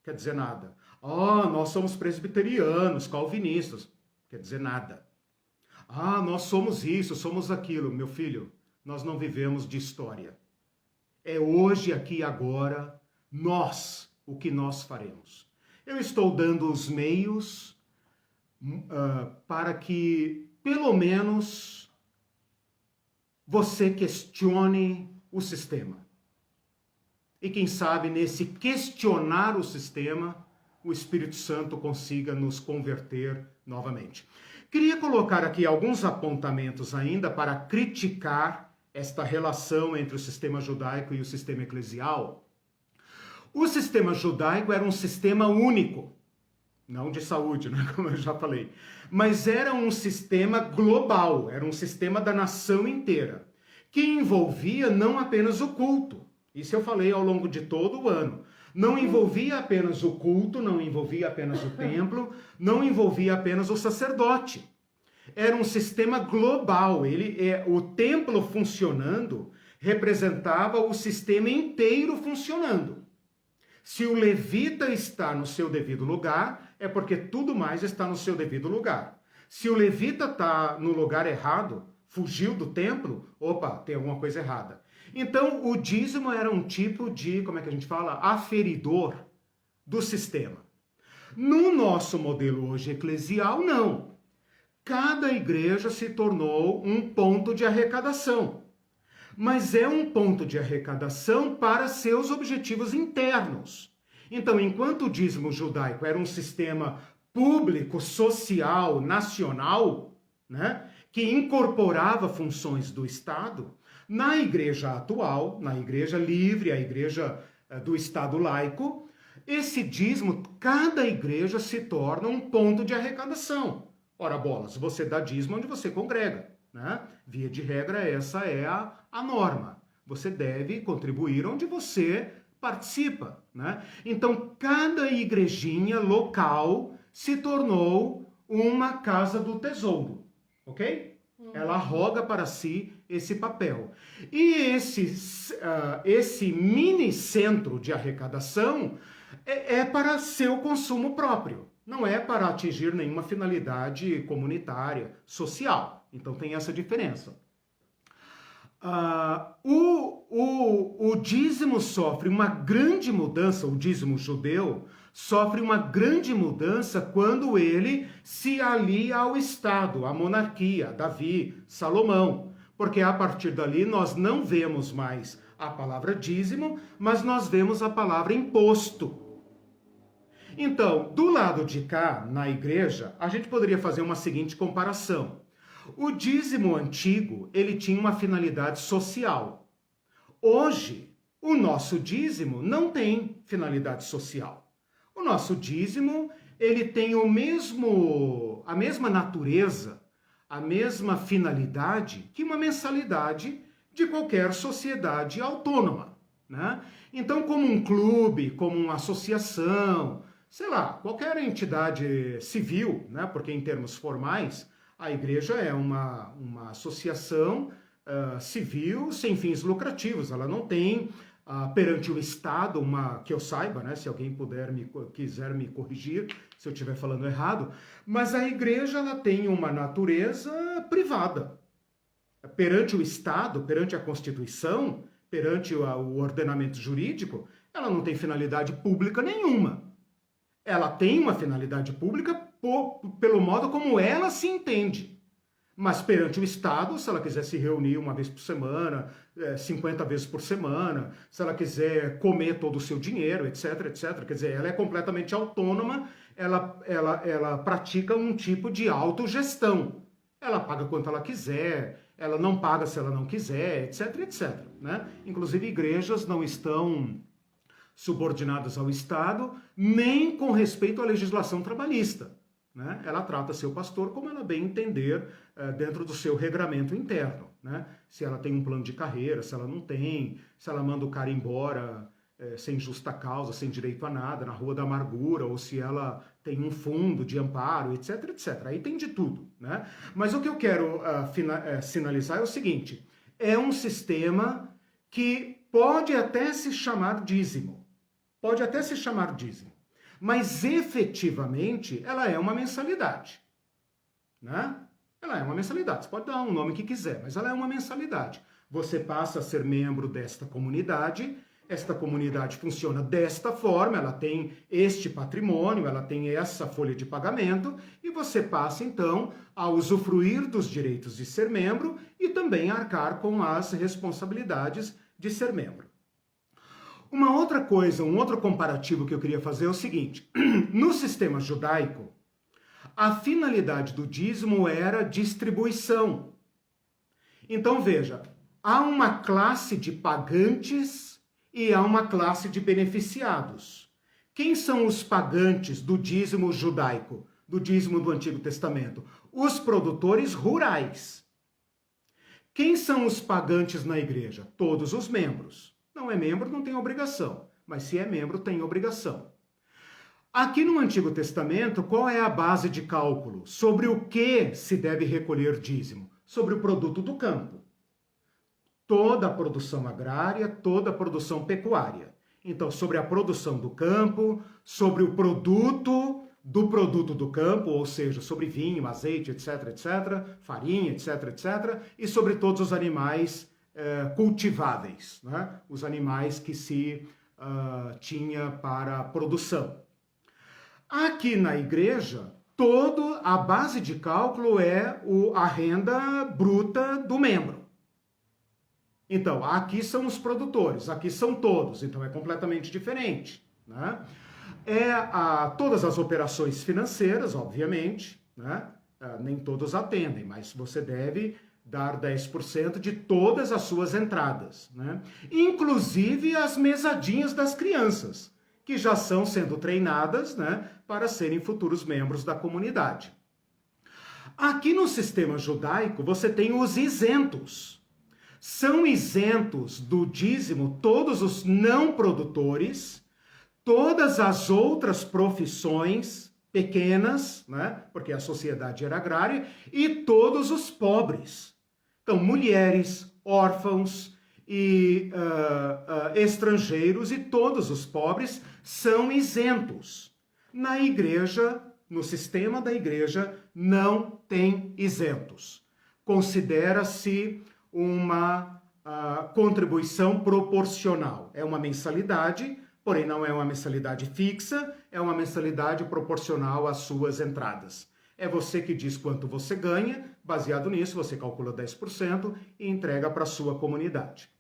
Quer dizer nada. Nós somos presbiterianos, calvinistas. quer dizer nada. Ah, nós somos isso, somos aquilo. Meu filho, nós não vivemos de história. É hoje, aqui e agora, o que nós faremos. Eu estou dando os meios para que, pelo menos, você questione o sistema. E quem sabe, nesse questionar o sistema, o Espírito Santo consiga nos converter novamente. Queria colocar aqui alguns apontamentos ainda para criticar esta relação entre o sistema judaico e o sistema eclesial. O sistema judaico era um sistema único, não de saúde, né, como eu já falei, mas era um sistema global, era um sistema da nação inteira, que envolvia não apenas o culto, isso eu falei ao longo de todo o ano, não envolvia apenas o culto, não envolvia apenas o templo, não envolvia apenas o sacerdote. Era um sistema global, o templo funcionando representava o sistema inteiro funcionando. Se o levita está no seu devido lugar, é porque tudo mais está no seu devido lugar. Se o levita está no lugar errado, fugiu do templo, opa, tem alguma coisa errada. Então, o dízimo era um tipo de, como é que a gente fala? Aferidor do sistema. No nosso modelo hoje eclesial, não. Cada igreja se tornou um ponto de arrecadação. Mas é um ponto de arrecadação para seus objetivos internos. Então, enquanto o dízimo judaico era um sistema público, social, nacional, né, que incorporava funções do Estado, na igreja atual, na igreja livre, a igreja do Estado laico, esse dízimo, cada igreja se torna um ponto de arrecadação. Ora bolas, você dá dízimo onde você congrega, né? Via de regra, essa é a norma. Você deve contribuir onde você participa, né? Então, cada igrejinha local se tornou uma casa do tesouro, ok? Ela roga para si esse papel. E esse mini centro de arrecadação é para seu consumo próprio. Não é para atingir nenhuma finalidade comunitária, social. Então tem essa diferença. O dízimo sofre uma grande mudança, o dízimo judeu sofre uma grande mudança quando ele se alia ao Estado, à monarquia, Davi, Salomão. Porque a partir dali nós não vemos mais a palavra dízimo, mas nós vemos a palavra imposto. Então, do lado de cá, na igreja, a gente poderia fazer uma seguinte comparação. O dízimo antigo, ele tinha uma finalidade social. Hoje, o nosso dízimo não tem finalidade social. O nosso dízimo, ele tem a mesma natureza, a mesma finalidade que uma mensalidade de qualquer sociedade autônoma, né? Então, como um clube, como uma associação, sei lá, qualquer entidade civil, né? Porque em termos formais, a igreja é uma associação civil sem fins lucrativos. Ela não tem perante o Estado que eu saiba, né? Se alguém quiser me corrigir se eu estiver falando errado, mas a igreja ela tem uma natureza privada. Perante o Estado, perante a Constituição, perante o ordenamento jurídico, ela não tem finalidade pública nenhuma. Ela tem uma finalidade pública pelo modo como ela se entende. Mas perante o Estado, se ela quiser se reunir uma vez por semana, 50 vezes por semana, se ela quiser comer todo o seu dinheiro, etc, etc. Quer dizer, ela é completamente autônoma, ela pratica um tipo de autogestão. Ela paga quanto ela quiser, ela não paga se ela não quiser, etc, etc. Né? Inclusive, igrejas não estão subordinadas ao Estado, nem com respeito à legislação trabalhista. Né? Ela trata seu pastor como ela bem entender dentro do seu regramento interno. Né? Se ela tem um plano de carreira, se ela não tem, se ela manda o cara embora sem justa causa, sem direito a nada, na Rua da Amargura, ou se ela tem um fundo de amparo, etc, etc. Aí tem de tudo. Né? Mas o que eu quero sinalizar é o seguinte, é um sistema que pode até se chamar dízimo. Pode até se chamar dízimo. Mas efetivamente ela é uma mensalidade. né? Ela é uma mensalidade, você pode dar um nome que quiser, mas ela é uma mensalidade. Você passa a ser membro desta comunidade, esta comunidade funciona desta forma, ela tem este patrimônio, ela tem essa folha de pagamento, e você passa então a usufruir dos direitos de ser membro e também a arcar com as responsabilidades de ser membro. Uma outra coisa, um outro comparativo que eu queria fazer é o seguinte: no sistema judaico, a finalidade do dízimo era distribuição. Então veja, há uma classe de pagantes e há uma classe de beneficiados. Quem são os pagantes do dízimo judaico, do dízimo do Antigo Testamento? Os produtores rurais. Quem são os pagantes na igreja? Todos os membros. Não é membro, não tem obrigação, mas se é membro, tem obrigação. Aqui no Antigo Testamento, qual é a base de cálculo? Sobre o que se deve recolher dízimo? Sobre o produto do campo. Toda a produção agrária, toda a produção pecuária. Então, sobre a produção do campo, sobre o produto do campo, ou seja, sobre vinho, azeite, etc, etc, farinha, etc, etc, e sobre todos os animais cultiváveis, né? Os animais que se tinha para a produção. Aqui na igreja, a base de cálculo é a renda bruta do membro. Então, aqui são os produtores, aqui são todos, então é completamente diferente, né? Todas as operações financeiras, obviamente, né? Nem todos atendem, mas você deve dar 10% de todas as suas entradas, né? Inclusive as mesadinhas das crianças, que já são sendo treinadas, né, para serem futuros membros da comunidade. Aqui no sistema judaico, você tem os isentos. São isentos do dízimo todos os não produtores, todas as outras profissões pequenas, né, porque a sociedade era agrária, e todos os pobres. Então, mulheres, órfãos e estrangeiros e todos os pobres são isentos. Na igreja, no sistema da igreja, não tem isentos. Considera-se uma contribuição proporcional. É uma mensalidade, porém não é uma mensalidade fixa, é uma mensalidade proporcional às suas entradas. É você que diz quanto você ganha, baseado nisso você calcula 10% e entrega para a sua comunidade.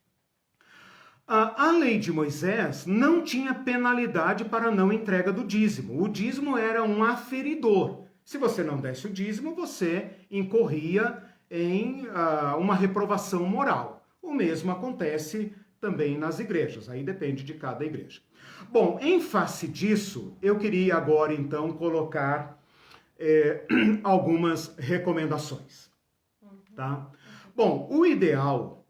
A lei de Moisés não tinha penalidade para não entrega do dízimo. O dízimo era um aferidor. Se você não desse o dízimo, você incorria em uma reprovação moral. O mesmo acontece também nas igrejas, aí depende de cada igreja. Bom, em face disso, eu queria agora então colocar algumas recomendações, tá? Bom, o ideal,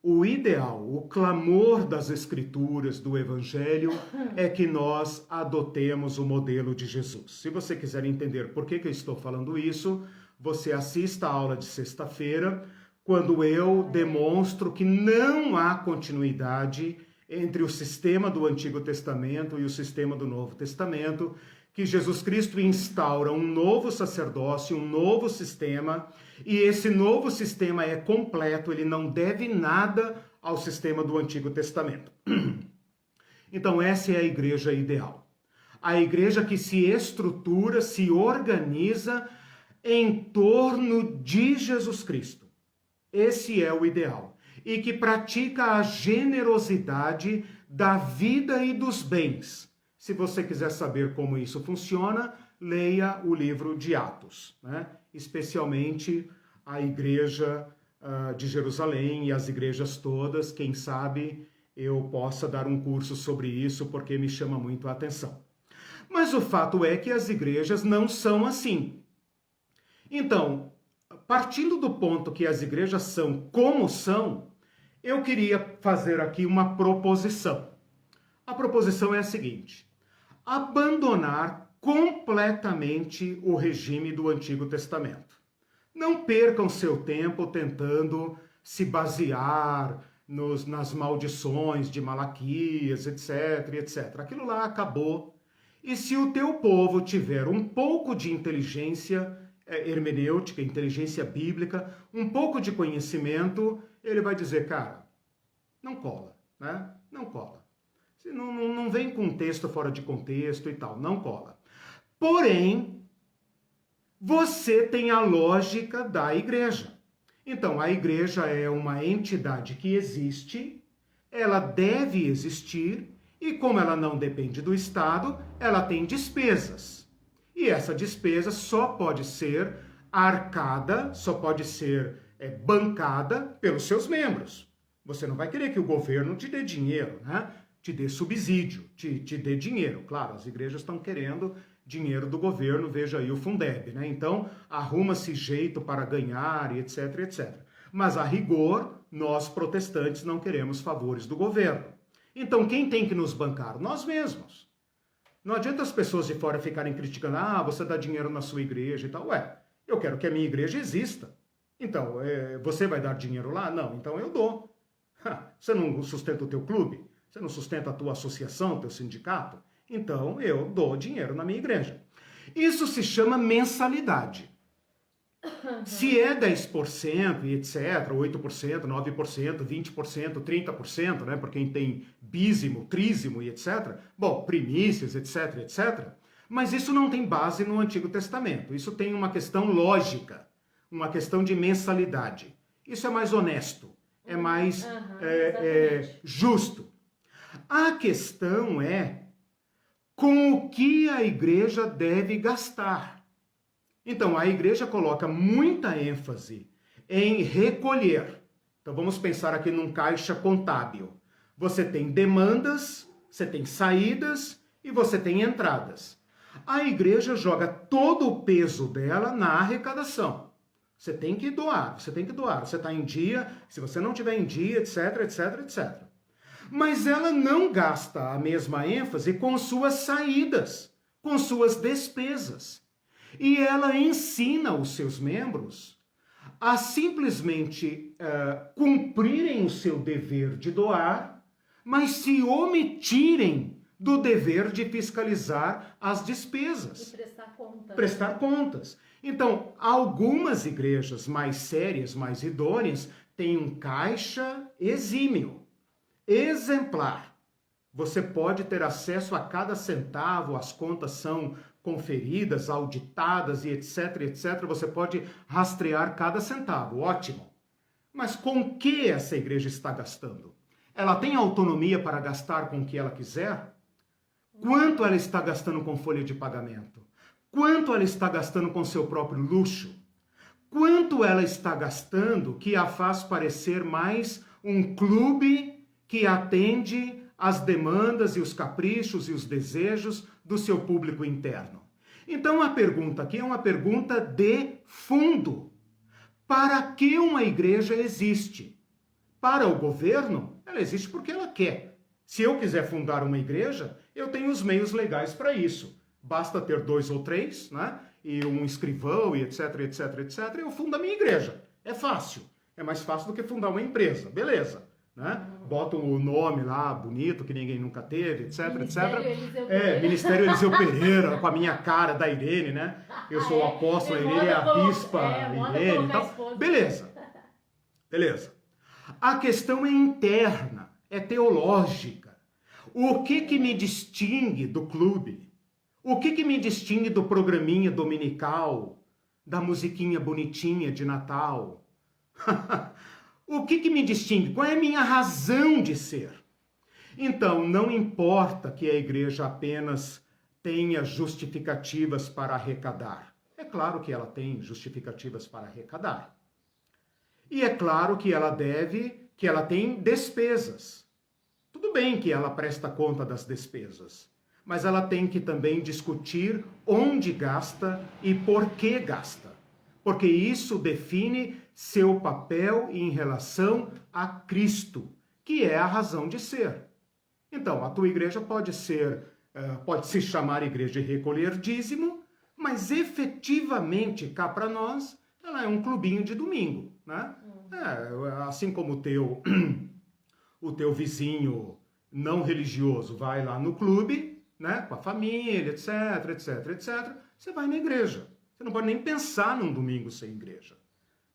o clamor das Escrituras, do Evangelho, é que nós adotemos o modelo de Jesus. Se você quiser entender por que eu estou falando isso, você assista a aula de sexta-feira, quando eu demonstro que não há continuidade entre o sistema do Antigo Testamento e o sistema do Novo Testamento, que Jesus Cristo instaura um novo sacerdócio, um novo sistema, e esse novo sistema é completo, ele não deve nada ao sistema do Antigo Testamento. Então essa é a igreja ideal. A igreja que se estrutura, se organiza em torno de Jesus Cristo. Esse é o ideal. E que pratica a generosidade da vida e dos bens. Se você quiser saber como isso funciona, leia o livro de Atos, né? Especialmente a igreja de Jerusalém e as igrejas todas. Quem sabe eu possa dar um curso sobre isso, porque me chama muito a atenção. Mas o fato é que as igrejas não são assim. Então, partindo do ponto que as igrejas são como são, eu queria fazer aqui uma proposição. A proposição é a seguinte: abandonar completamente o regime do Antigo Testamento. Não percam seu tempo tentando se basear nas maldições de Malaquias, etc, etc. Aquilo lá acabou. E se o teu povo tiver um pouco de inteligência, hermenêutica, inteligência bíblica, um pouco de conhecimento, ele vai dizer, cara, não cola, né? Não cola. Não vem com texto fora de contexto e tal, não cola. Porém, você tem a lógica da igreja. Então, a igreja é uma entidade que existe, ela deve existir, e como ela não depende do Estado, ela tem despesas. E essa despesa só pode ser arcada, só pode ser bancada pelos seus membros. Você não vai querer que o governo te dê dinheiro, né? Te dê subsídio, te dê dinheiro. Claro, as igrejas estão querendo dinheiro do governo, veja aí o Fundeb, né? Então, arruma-se jeito para ganhar e etc, etc. Mas, a rigor, nós protestantes não queremos favores do governo. Então, quem tem que nos bancar? Nós mesmos. Não adianta as pessoas de fora ficarem criticando, você dá dinheiro na sua igreja e tal. Ué, eu quero que a minha igreja exista. Então, você vai dar dinheiro lá? Não, então eu dou. Você não sustenta o teu clube? Você não sustenta a tua associação, teu sindicato? Então, eu dou dinheiro na minha igreja. Isso se chama mensalidade. Se é 10% e etc., 8%, 9%, 20%, 30%, né, por quem tem dízimo, trízimo e etc., bom, primícias, etc., etc., mas isso não tem base no Antigo Testamento. Isso tem uma questão lógica, uma questão de mensalidade. Isso é mais honesto, é mais justo. A questão é com o que a igreja deve gastar. Então, a igreja coloca muita ênfase em recolher. Então, vamos pensar aqui num caixa contábil. Você tem demandas, você tem saídas e você tem entradas. A igreja joga todo o peso dela na arrecadação. Você tem que doar, você tem que doar. Você está em dia, se você não estiver em dia, etc, etc, etc. Mas ela não gasta a mesma ênfase com suas saídas, com suas despesas. E ela ensina os seus membros a simplesmente cumprirem o seu dever de doar, mas se omitirem do dever de fiscalizar as despesas. E prestar contas. Prestar contas. Então, algumas igrejas mais sérias, mais idôneas, têm um caixa exímio, exemplar. Você pode ter acesso a cada centavo, as contas são conferidas, auditadas e etc, etc. Você pode rastrear cada centavo, ótimo. Mas com que essa igreja está gastando? Ela tem autonomia para gastar com o que ela quiser? Quanto ela está gastando com folha de pagamento? Quanto ela está gastando com seu próprio luxo? Quanto ela está gastando que a faz parecer mais um clube que atende as demandas e os caprichos e os desejos do seu público interno? Então a pergunta aqui é uma pergunta de fundo. Para que uma igreja existe? Para o governo, ela existe porque ela quer. Se eu quiser fundar uma igreja, eu tenho os meios legais para isso. Basta ter 2 ou 3, né? E um escrivão e etc, etc, etc. Eu fundo a minha igreja. É fácil. É mais fácil do que fundar uma empresa. Beleza. Né? Botam o nome lá, bonito, que ninguém nunca teve, etc, Ministério etc. Eliseu Pereira. Ministério Eliseu Pereira, com a minha cara da Irene, né? Eu sou o apóstolo, a Irene é a bispa Irene e tal. Beleza. Beleza. A questão é interna, é teológica. O que me distingue do clube? O que me distingue do programinha dominical, da musiquinha bonitinha de Natal? O que me distingue? Qual é a minha razão de ser? Então, não importa que a igreja apenas tenha justificativas para arrecadar. É claro que ela tem justificativas para arrecadar. E é claro que ela tem despesas. Tudo bem que ela presta conta das despesas, mas ela tem que também discutir onde gasta e por que gasta. Porque isso define seu papel em relação a Cristo, que é a razão de ser. Então, a tua igreja pode se chamar igreja de recolher dízimo, mas efetivamente, cá para nós, ela é um clubinho de domingo, né? Assim como o teu vizinho não religioso vai lá no clube, né, com a família, etc, etc, etc, você vai na igreja. Você não pode nem pensar num domingo sem igreja.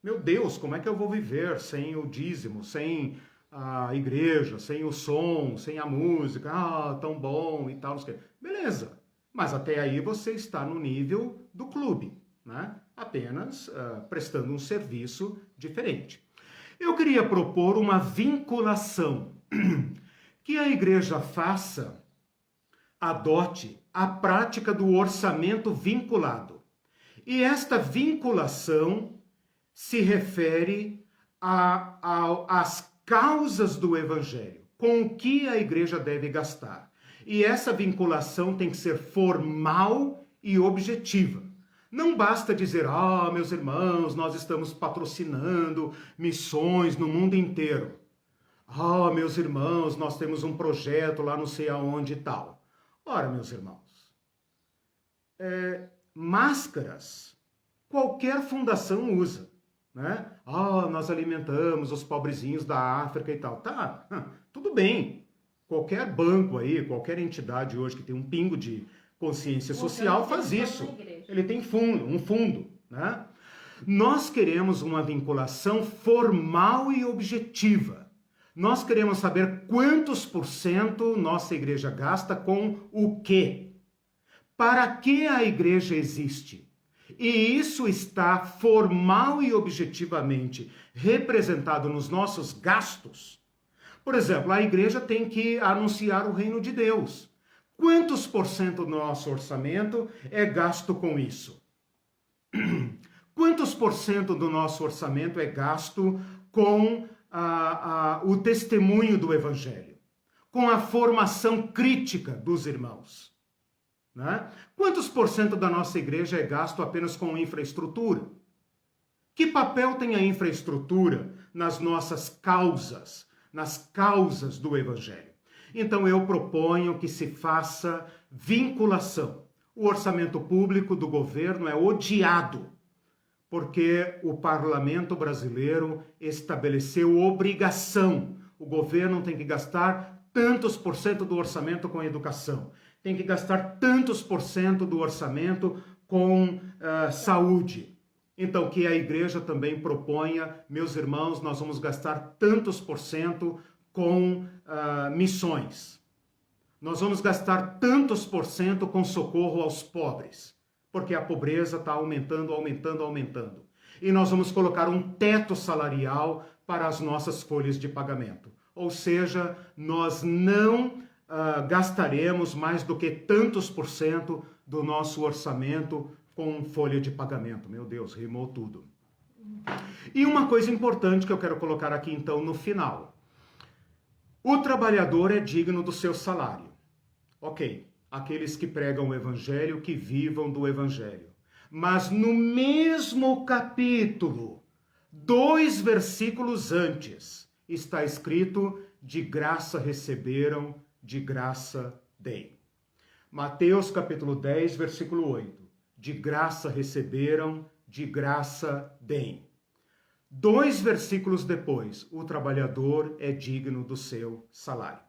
Meu Deus, como é que eu vou viver sem o dízimo, sem a igreja, sem o som, sem a música? Ah, tão bom e tal. Beleza, mas até aí você está no nível do clube, né? Apenas prestando um serviço diferente. Eu queria propor uma vinculação que a igreja adote a prática do orçamento vinculado. E esta vinculação se refere às causas do evangelho, com o que a igreja deve gastar. E essa vinculação tem que ser formal e objetiva. Não basta dizer, meus irmãos, nós estamos patrocinando missões no mundo inteiro. Meus irmãos, nós temos um projeto lá não sei aonde e tal. Ora, meus irmãos, máscaras qualquer fundação usa, né? Nós alimentamos os pobrezinhos da África e tal. Tá, tudo bem. Qualquer banco aí, qualquer entidade hoje que tem um pingo de consciência social faz isso. Ele tem um fundo, né? Nós queremos uma vinculação formal e objetiva. Nós queremos saber quantos % nossa igreja gasta com o quê? Para que a igreja existe? E isso está formal e objetivamente representado nos nossos gastos. Por exemplo, a igreja tem que anunciar o reino de Deus. Quantos % do nosso orçamento é gasto com isso? Quantos % do nosso orçamento é gasto com o testemunho do evangelho? Com a formação crítica dos irmãos? Né? Quantos % da nossa igreja é gasto apenas com infraestrutura? Que papel tem a infraestrutura nas nossas causas, nas causas do evangelho? Então eu proponho que se faça vinculação. O orçamento público do governo é odiado, porque o parlamento brasileiro estabeleceu obrigação. O governo tem que gastar tantos % do orçamento com educação, tem que gastar tantos % do orçamento com saúde. Então, que a igreja também proponha, meus irmãos, nós vamos gastar tantos % com missões. Nós vamos gastar tantos % com socorro aos pobres, porque a pobreza está aumentando. E nós vamos colocar um teto salarial para as nossas folhas de pagamento. Ou seja, nós não gastaremos mais do que tantos % do nosso orçamento com folha de pagamento. Meu Deus, rimou tudo. E uma coisa importante que eu quero colocar aqui então no final. O trabalhador é digno do seu salário. Ok, aqueles que pregam o evangelho, que vivam do evangelho. Mas no mesmo capítulo, 2 versículos antes, está escrito: de graça receberam, de graça deem. Mateus capítulo 10, versículo 8. De graça receberam, de graça deem. 2 versículos depois, o trabalhador é digno do seu salário.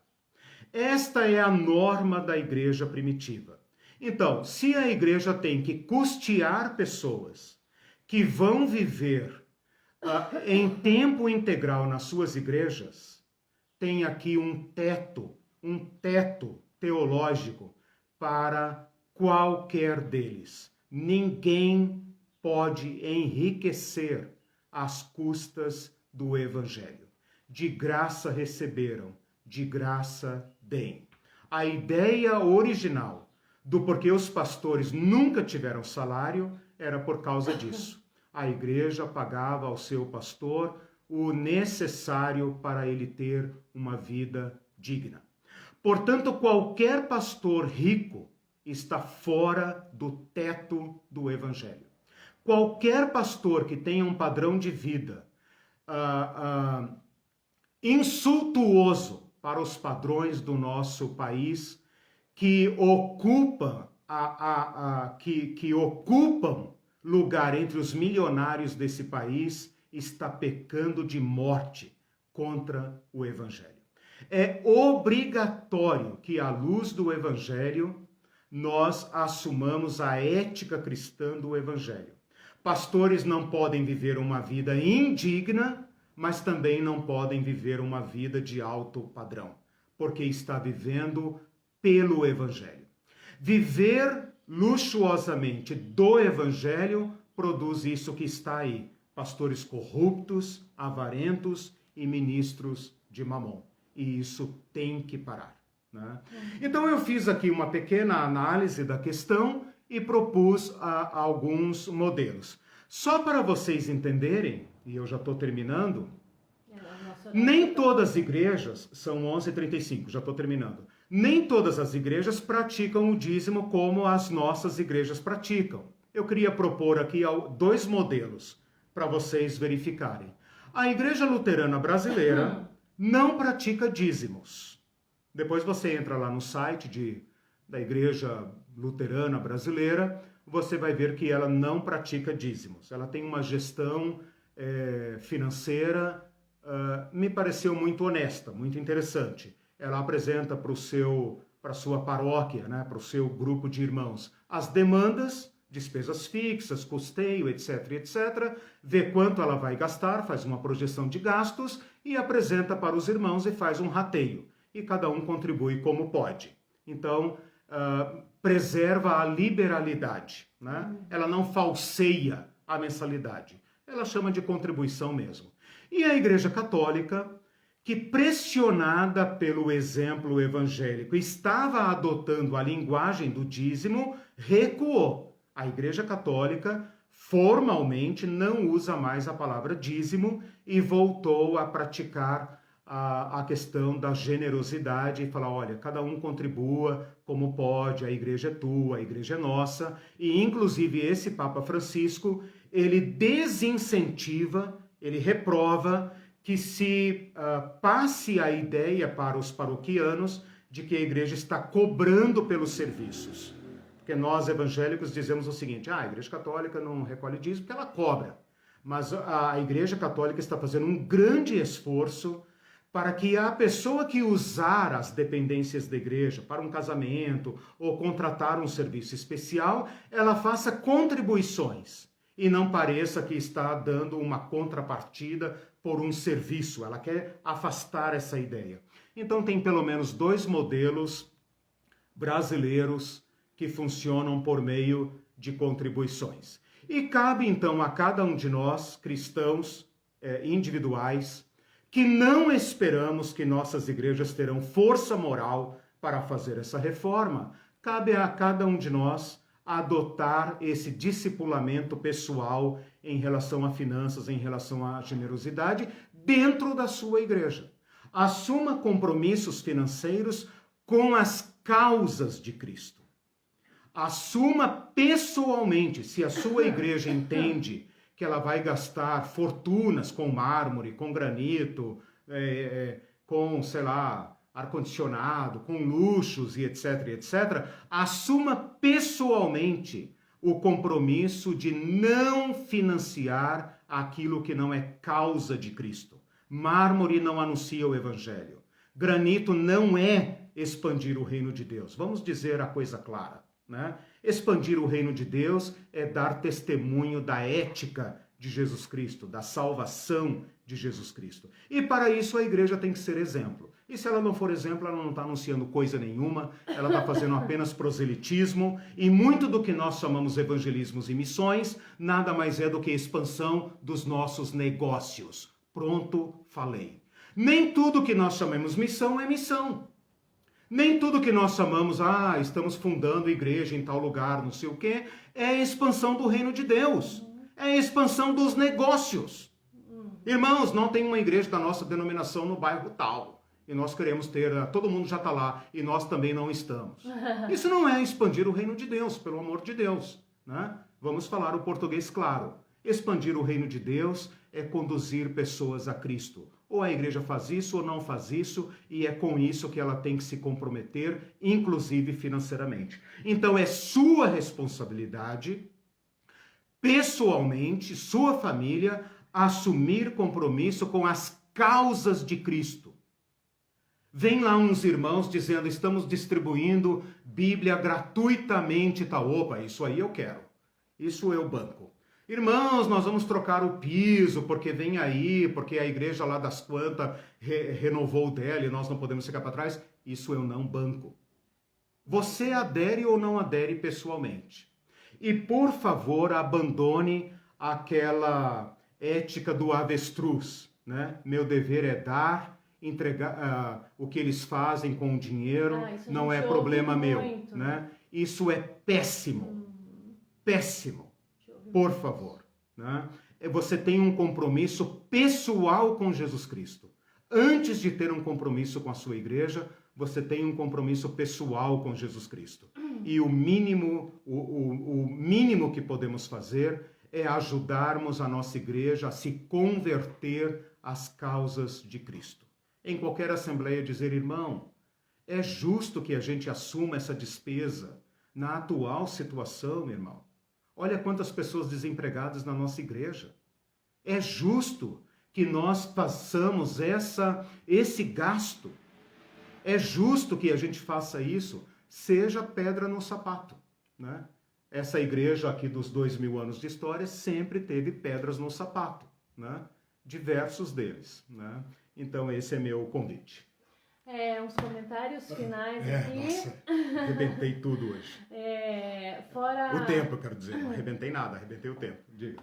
Esta é a norma da igreja primitiva. Então, se a igreja tem que custear pessoas que vão viver em tempo integral nas suas igrejas, tem aqui um teto teológico para qualquer deles. Ninguém pode enriquecer às custas do evangelho. De graça receberam, de graça deem. A ideia original do porquê os pastores nunca tiveram salário era por causa disso. A igreja pagava ao seu pastor o necessário para ele ter uma vida digna. Portanto, qualquer pastor rico está fora do teto do evangelho. Qualquer pastor que tenha um padrão de vida insultuoso para os padrões do nosso país, que ocupam lugar entre os milionários desse país, está pecando de morte contra o evangelho. É obrigatório que, à luz do evangelho, nós assumamos a ética cristã do Evangelho. Pastores não podem viver uma vida indigna, mas também não podem viver uma vida de alto padrão, porque está vivendo pelo Evangelho. Viver luxuosamente do Evangelho produz isso que está aí: pastores corruptos, avarentos e ministros de mamon. E isso tem que parar, né? Então eu fiz aqui uma pequena análise da questão e propus alguns modelos. Só para vocês entenderem, e eu já estou terminando, nem todas as igrejas, são 11h35, já estou terminando, nem todas as igrejas praticam o dízimo como as nossas igrejas praticam. Eu queria propor aqui 2 modelos para vocês verificarem. A Igreja Luterana Brasileira não pratica dízimos. Depois você entra lá no site da Igreja Luterana Brasileira, você vai ver que ela não pratica dízimos. Ela tem uma gestão financeira, me pareceu muito honesta, muito interessante. Ela apresenta para a sua paróquia, né, para o seu grupo de irmãos, as demandas, despesas fixas, custeio, etc, etc, vê quanto ela vai gastar, faz uma projeção de gastos e apresenta para os irmãos e faz um rateio. E cada um contribui como pode. Então, preserva a liberalidade, né? Ela não falseia a mensalidade. Ela chama de contribuição mesmo. E a Igreja Católica, que pressionada pelo exemplo evangélico estava adotando a linguagem do dízimo, recuou. A Igreja Católica formalmente não usa mais a palavra dízimo e voltou a praticar a questão da generosidade e falar, olha, cada um contribua como pode, a igreja é tua, a igreja é nossa. E inclusive esse Papa Francisco, ele desincentiva, ele reprova que se passe a ideia para os paroquianos de que a igreja está cobrando pelos serviços. Porque nós evangélicos dizemos o seguinte, a igreja católica não recolhe dízimo porque ela cobra. Mas a igreja católica está fazendo um grande esforço para que a pessoa que usar as dependências da igreja para um casamento ou contratar um serviço especial, ela faça contribuições e não pareça que está dando uma contrapartida por um serviço. Ela quer afastar essa ideia. Então tem pelo menos 2 modelos brasileiros que funcionam por meio de contribuições. E cabe então a cada um de nós, cristãos individuais, que não esperamos que nossas igrejas terão força moral para fazer essa reforma, cabe a cada um de nós adotar esse discipulamento pessoal em relação a finanças, em relação à generosidade, dentro da sua igreja. Assuma compromissos financeiros com as causas de Cristo. Assuma pessoalmente, se a sua igreja entende que ela vai gastar fortunas com mármore, com granito, com, sei lá, ar-condicionado, com luxos e etc, etc, assuma pessoalmente o compromisso de não financiar aquilo que não é causa de Cristo. Mármore não anuncia o Evangelho. Granito não é expandir o reino de Deus. Vamos dizer a coisa clara, né? Expandir o reino de Deus é dar testemunho da ética de Jesus Cristo, da salvação de Jesus Cristo. E para isso a igreja tem que ser exemplo. E se ela não for exemplo, ela não está anunciando coisa nenhuma, ela está fazendo apenas proselitismo, e muito do que nós chamamos evangelismos e missões, nada mais é do que expansão dos nossos negócios. Pronto, falei. Nem tudo que nós chamamos missão é missão. Nem tudo que nós chamamos, estamos fundando igreja em tal lugar, não sei o quê, é a expansão do reino de Deus. É a expansão dos negócios. Irmãos, não tem uma igreja da nossa denominação no bairro tal. E nós queremos ter, todo mundo já está lá, e nós também não estamos. Isso não é expandir o reino de Deus, pelo amor de Deus, né? Vamos falar o português claro. Expandir o reino de Deus é conduzir pessoas a Cristo. Ou a igreja faz isso ou não faz isso, e é com isso que ela tem que se comprometer, inclusive financeiramente. Então é sua responsabilidade, pessoalmente, sua família, assumir compromisso com as causas de Cristo. Vem lá uns irmãos dizendo, estamos distribuindo Bíblia gratuitamente, tá? Opa, isso aí eu quero. Isso eu banco. Irmãos, nós vamos trocar o piso, porque vem aí, porque a igreja lá das quantas renovou o dela e nós não podemos ficar para trás. Isso eu não banco. Você adere ou não adere pessoalmente. E, por favor, abandone aquela ética do avestruz, né? Meu dever é dar, entregar o que eles fazem com o dinheiro, não é problema meu, né? Isso é péssimo, péssimo, por favor, né? Você tem um compromisso pessoal com Jesus Cristo. Antes de ter um compromisso com a sua igreja, você tem um compromisso pessoal com Jesus Cristo. E o mínimo que podemos fazer é ajudarmos a nossa igreja a se converter às causas de Cristo. Em qualquer assembleia dizer, irmão, é justo que a gente assuma essa despesa na atual situação, irmão. Olha quantas pessoas desempregadas na nossa igreja. É justo que nós façamos esse gasto. É justo que a gente faça isso, seja pedra no sapato, né? Essa igreja aqui dos 2000 anos de história sempre teve pedras no sapato, né? Diversos deles, né? Então esse é meu convite. Uns comentários finais aqui. Nossa, arrebentei tudo hoje. Fora... O tempo, eu quero dizer, não arrebentei nada, arrebentei o tempo. Diga.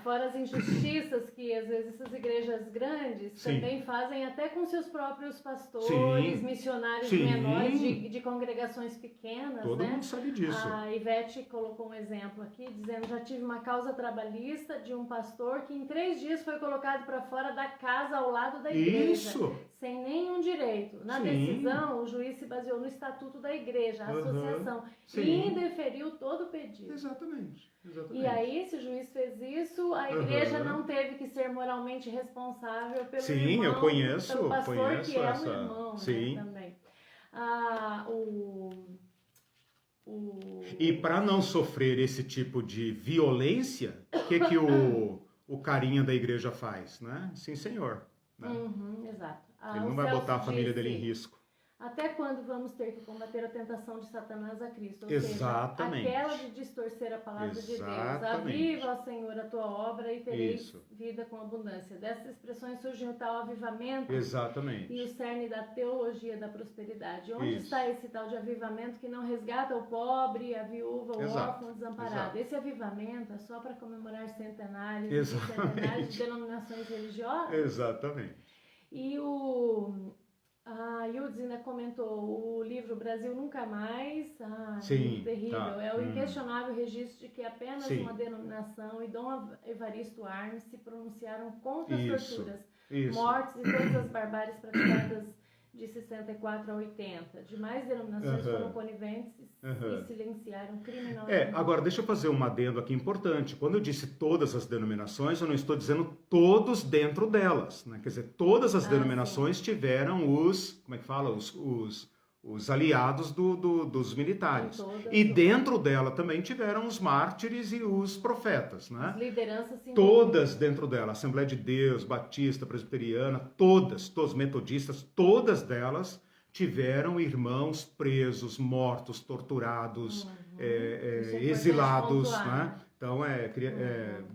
Fora as injustiças que às vezes essas igrejas grandes também fazem até com seus próprios pastores, missionários menores de congregações pequenas. Todo mundo sabe disso. A Ivete colocou um exemplo aqui, dizendo, já tive uma causa trabalhista de um pastor que em 3 dias foi colocado para fora da casa ao lado da igreja. Isso! Sem nenhum direito. Na decisão, o juiz se baseou no estatuto da igreja, a associação, e indeferiu todo o pedido. Exatamente. E aí, se o juiz fez isso, a igreja não teve que ser moralmente responsável pelo irmão, eu conheço, pelo pastor que é essa... um irmão, Sim. né, também. E para não sofrer esse tipo de violência, o que o carinha da igreja faz, né? Sim, senhor. Né? Exato. Ele não vai botar a família dele em risco. Até quando vamos ter que combater a tentação de Satanás a Cristo? Ou Exatamente. seja, aquela de distorcer a palavra de Deus. Aviva, ó Senhor, a tua obra e tereis vida com abundância. Dessas expressões surge o tal avivamento. Exatamente. E o cerne da teologia da prosperidade. Onde está esse tal de avivamento que não resgata o pobre, a viúva, o órfão, o desamparado? Esse avivamento é só para comemorar centenários e centenários de denominações religiosas? Exatamente. E a Yudes ainda comentou o livro Brasil Nunca Mais. Sim, terrível. tá. É o inquestionável registro de que apenas uma denominação e Dom Evaristo Arnes se pronunciaram contra as torturas, mortes e todas as barbáries praticadas de 64 a 80. Demais denominações foram coniventes e silenciaram criminosamente. Agora, deixa eu fazer um adendo aqui importante. Quando eu disse todas as denominações, eu não estou dizendo todos dentro delas, né? Quer dizer, todas as denominações tiveram os aliados dos militares. E dentro dela também tiveram os mártires e os profetas, né? As lideranças todas dentro dela, Assembleia de Deus, Batista, Presbiteriana, todas metodistas, todas delas tiveram irmãos presos, mortos, torturados, exilados, né? Então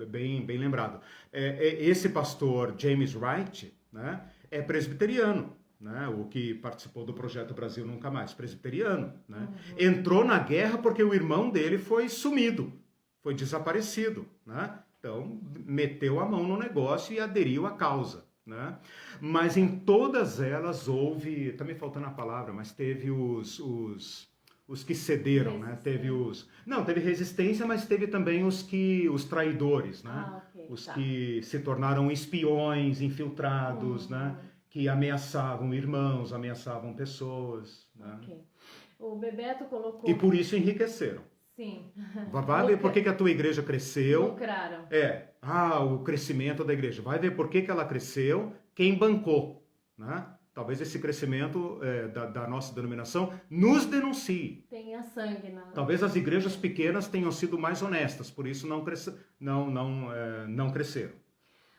bem lembrado. Esse pastor James Wright, né, é presbiteriano. Né, o que participou do projeto Brasil Nunca Mais, presbiteriano, né? Entrou na guerra porque o irmão dele foi sumido, foi desaparecido, né? Então meteu a mão no negócio e aderiu à causa, né? Mas em todas elas houve, tá me faltando a palavra, mas teve os que cederam, né? Teve resistência, mas teve também os traidores, né? Que se tornaram espiões, infiltrados, né? Que ameaçavam irmãos, ameaçavam pessoas. Né? O Bebeto colocou... E por isso enriqueceram. Sim. Vai ver por que a tua igreja cresceu. Lucraram. O crescimento da igreja. Vai ver por que ela cresceu, quem bancou. Né? Talvez esse crescimento da nossa denominação nos denuncie. Tenha sangue. Talvez as igrejas pequenas tenham sido mais honestas, por isso não cresceram.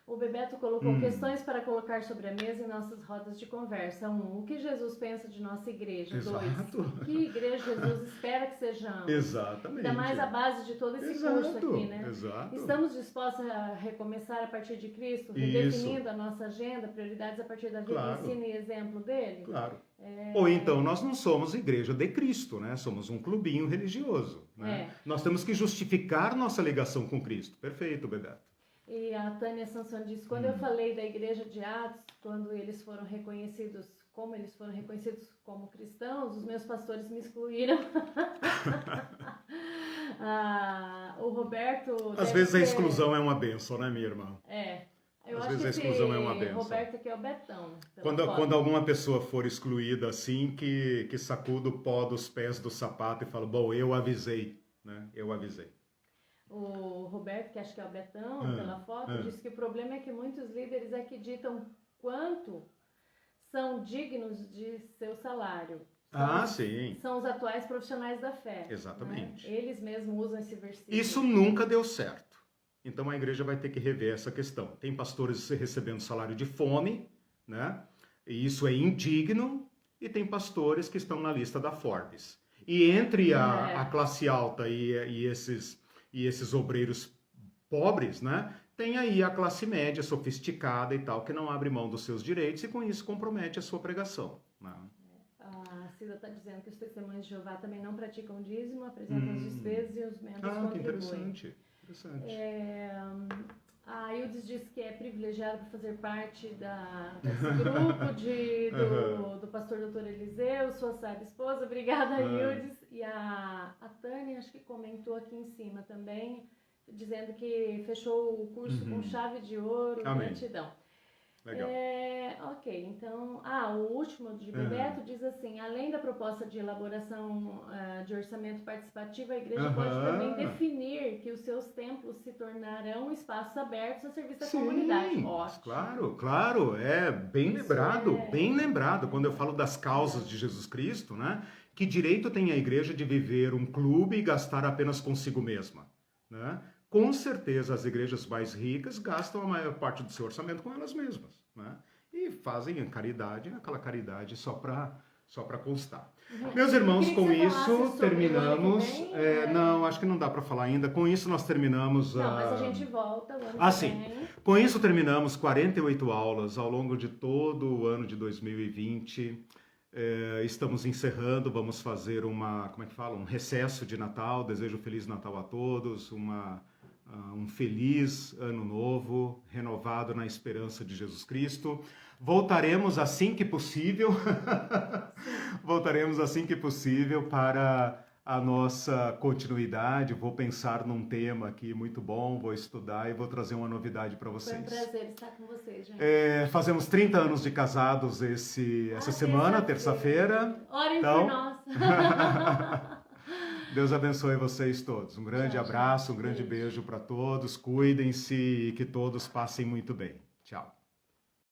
O Bebeto colocou questões para colocar sobre a mesa em nossas rodas de conversa. 1. O que Jesus pensa de nossa igreja? Exato. 2. Que igreja Jesus espera que sejamos? Exatamente. Ainda mais a base de todo esse curso aqui, né? Exato. Estamos dispostos a recomeçar a partir de Cristo, redefinindo a nossa agenda, prioridades a partir da vida, ensino e exemplo dele? Claro. Ou então, nós não somos igreja de Cristo, né? Somos um clubinho religioso, né? Nós temos que justificar nossa ligação com Cristo. Perfeito, Bebeto. E a Tânia Sansone disse, quando eu falei da igreja de Atos, quando eles foram reconhecidos, como eles foram reconhecidos como cristãos, os meus pastores me excluíram. O Roberto... Às vezes a exclusão é uma bênção, né, minha irmã? Eu Às acho vezes que a exclusão é uma bênção. Roberto aqui é o Betão. Quando alguma pessoa for excluída assim, que sacuda o pó dos pés do sapato e fala, bom, eu avisei, né? Eu avisei. O Roberto, que acho que é o Betão, pela foto, disse que o problema é que muitos líderes é que ditam quanto são dignos de seu salário. Sim. São os atuais profissionais da fé. Exatamente. Né? Eles mesmos usam esse versículo. Isso nunca deu certo. Então a igreja vai ter que rever essa questão. Tem pastores recebendo salário de fome, né? E isso é indigno, e tem pastores que estão na lista da Forbes. E entre a classe alta e esses obreiros pobres, né? Tem aí a classe média sofisticada e tal, que não abre mão dos seus direitos e com isso compromete a sua pregação. Né? A Cida está dizendo que os testemunhos de Jeová também não praticam dízimo, apresentam as despesas e os membros contribuem. Que interessante. A Ildes disse que é privilegiada por fazer parte desse grupo do pastor Dr. Eliseu, sua sábia esposa. Obrigada, Ildes. E a Tânia, acho que comentou aqui em cima também, dizendo que fechou o curso com chave de ouro. Amém. Gratidão. Legal. Ok, então... o último de Bebeto diz assim, além da proposta de elaboração de orçamento participativo, a igreja pode também definir que os seus templos se tornarão espaços abertos a serviço da comunidade. Ótimo. Claro, bem lembrado, quando eu falo das causas de Jesus Cristo, né? Que direito tem a igreja de viver um clube e gastar apenas consigo mesma, né? Com certeza as igrejas mais ricas gastam a maior parte do seu orçamento com elas mesmas, né? E fazem caridade, aquela caridade só para constar. Meus irmãos, com isso terminamos. Não, acho que não dá para falar ainda. Com isso nós terminamos. Não, mas a gente volta o ano que vem. Com isso terminamos 48 aulas ao longo de todo o ano de 2020. Estamos encerrando, vamos fazer um recesso de Natal. Desejo Feliz Natal a todos, um feliz ano novo, renovado na esperança de Jesus Cristo. Voltaremos assim que possível, para a nossa continuidade. Vou pensar num tema aqui muito bom, vou estudar e vou trazer uma novidade para vocês. Foi um prazer estar com vocês, gente. Fazemos 30 anos de casados essa semana, terça-feira. Orem por nós. Deus abençoe vocês todos. Um grande abraço, um grande beijo para todos. Cuidem-se e que todos passem muito bem. Tchau.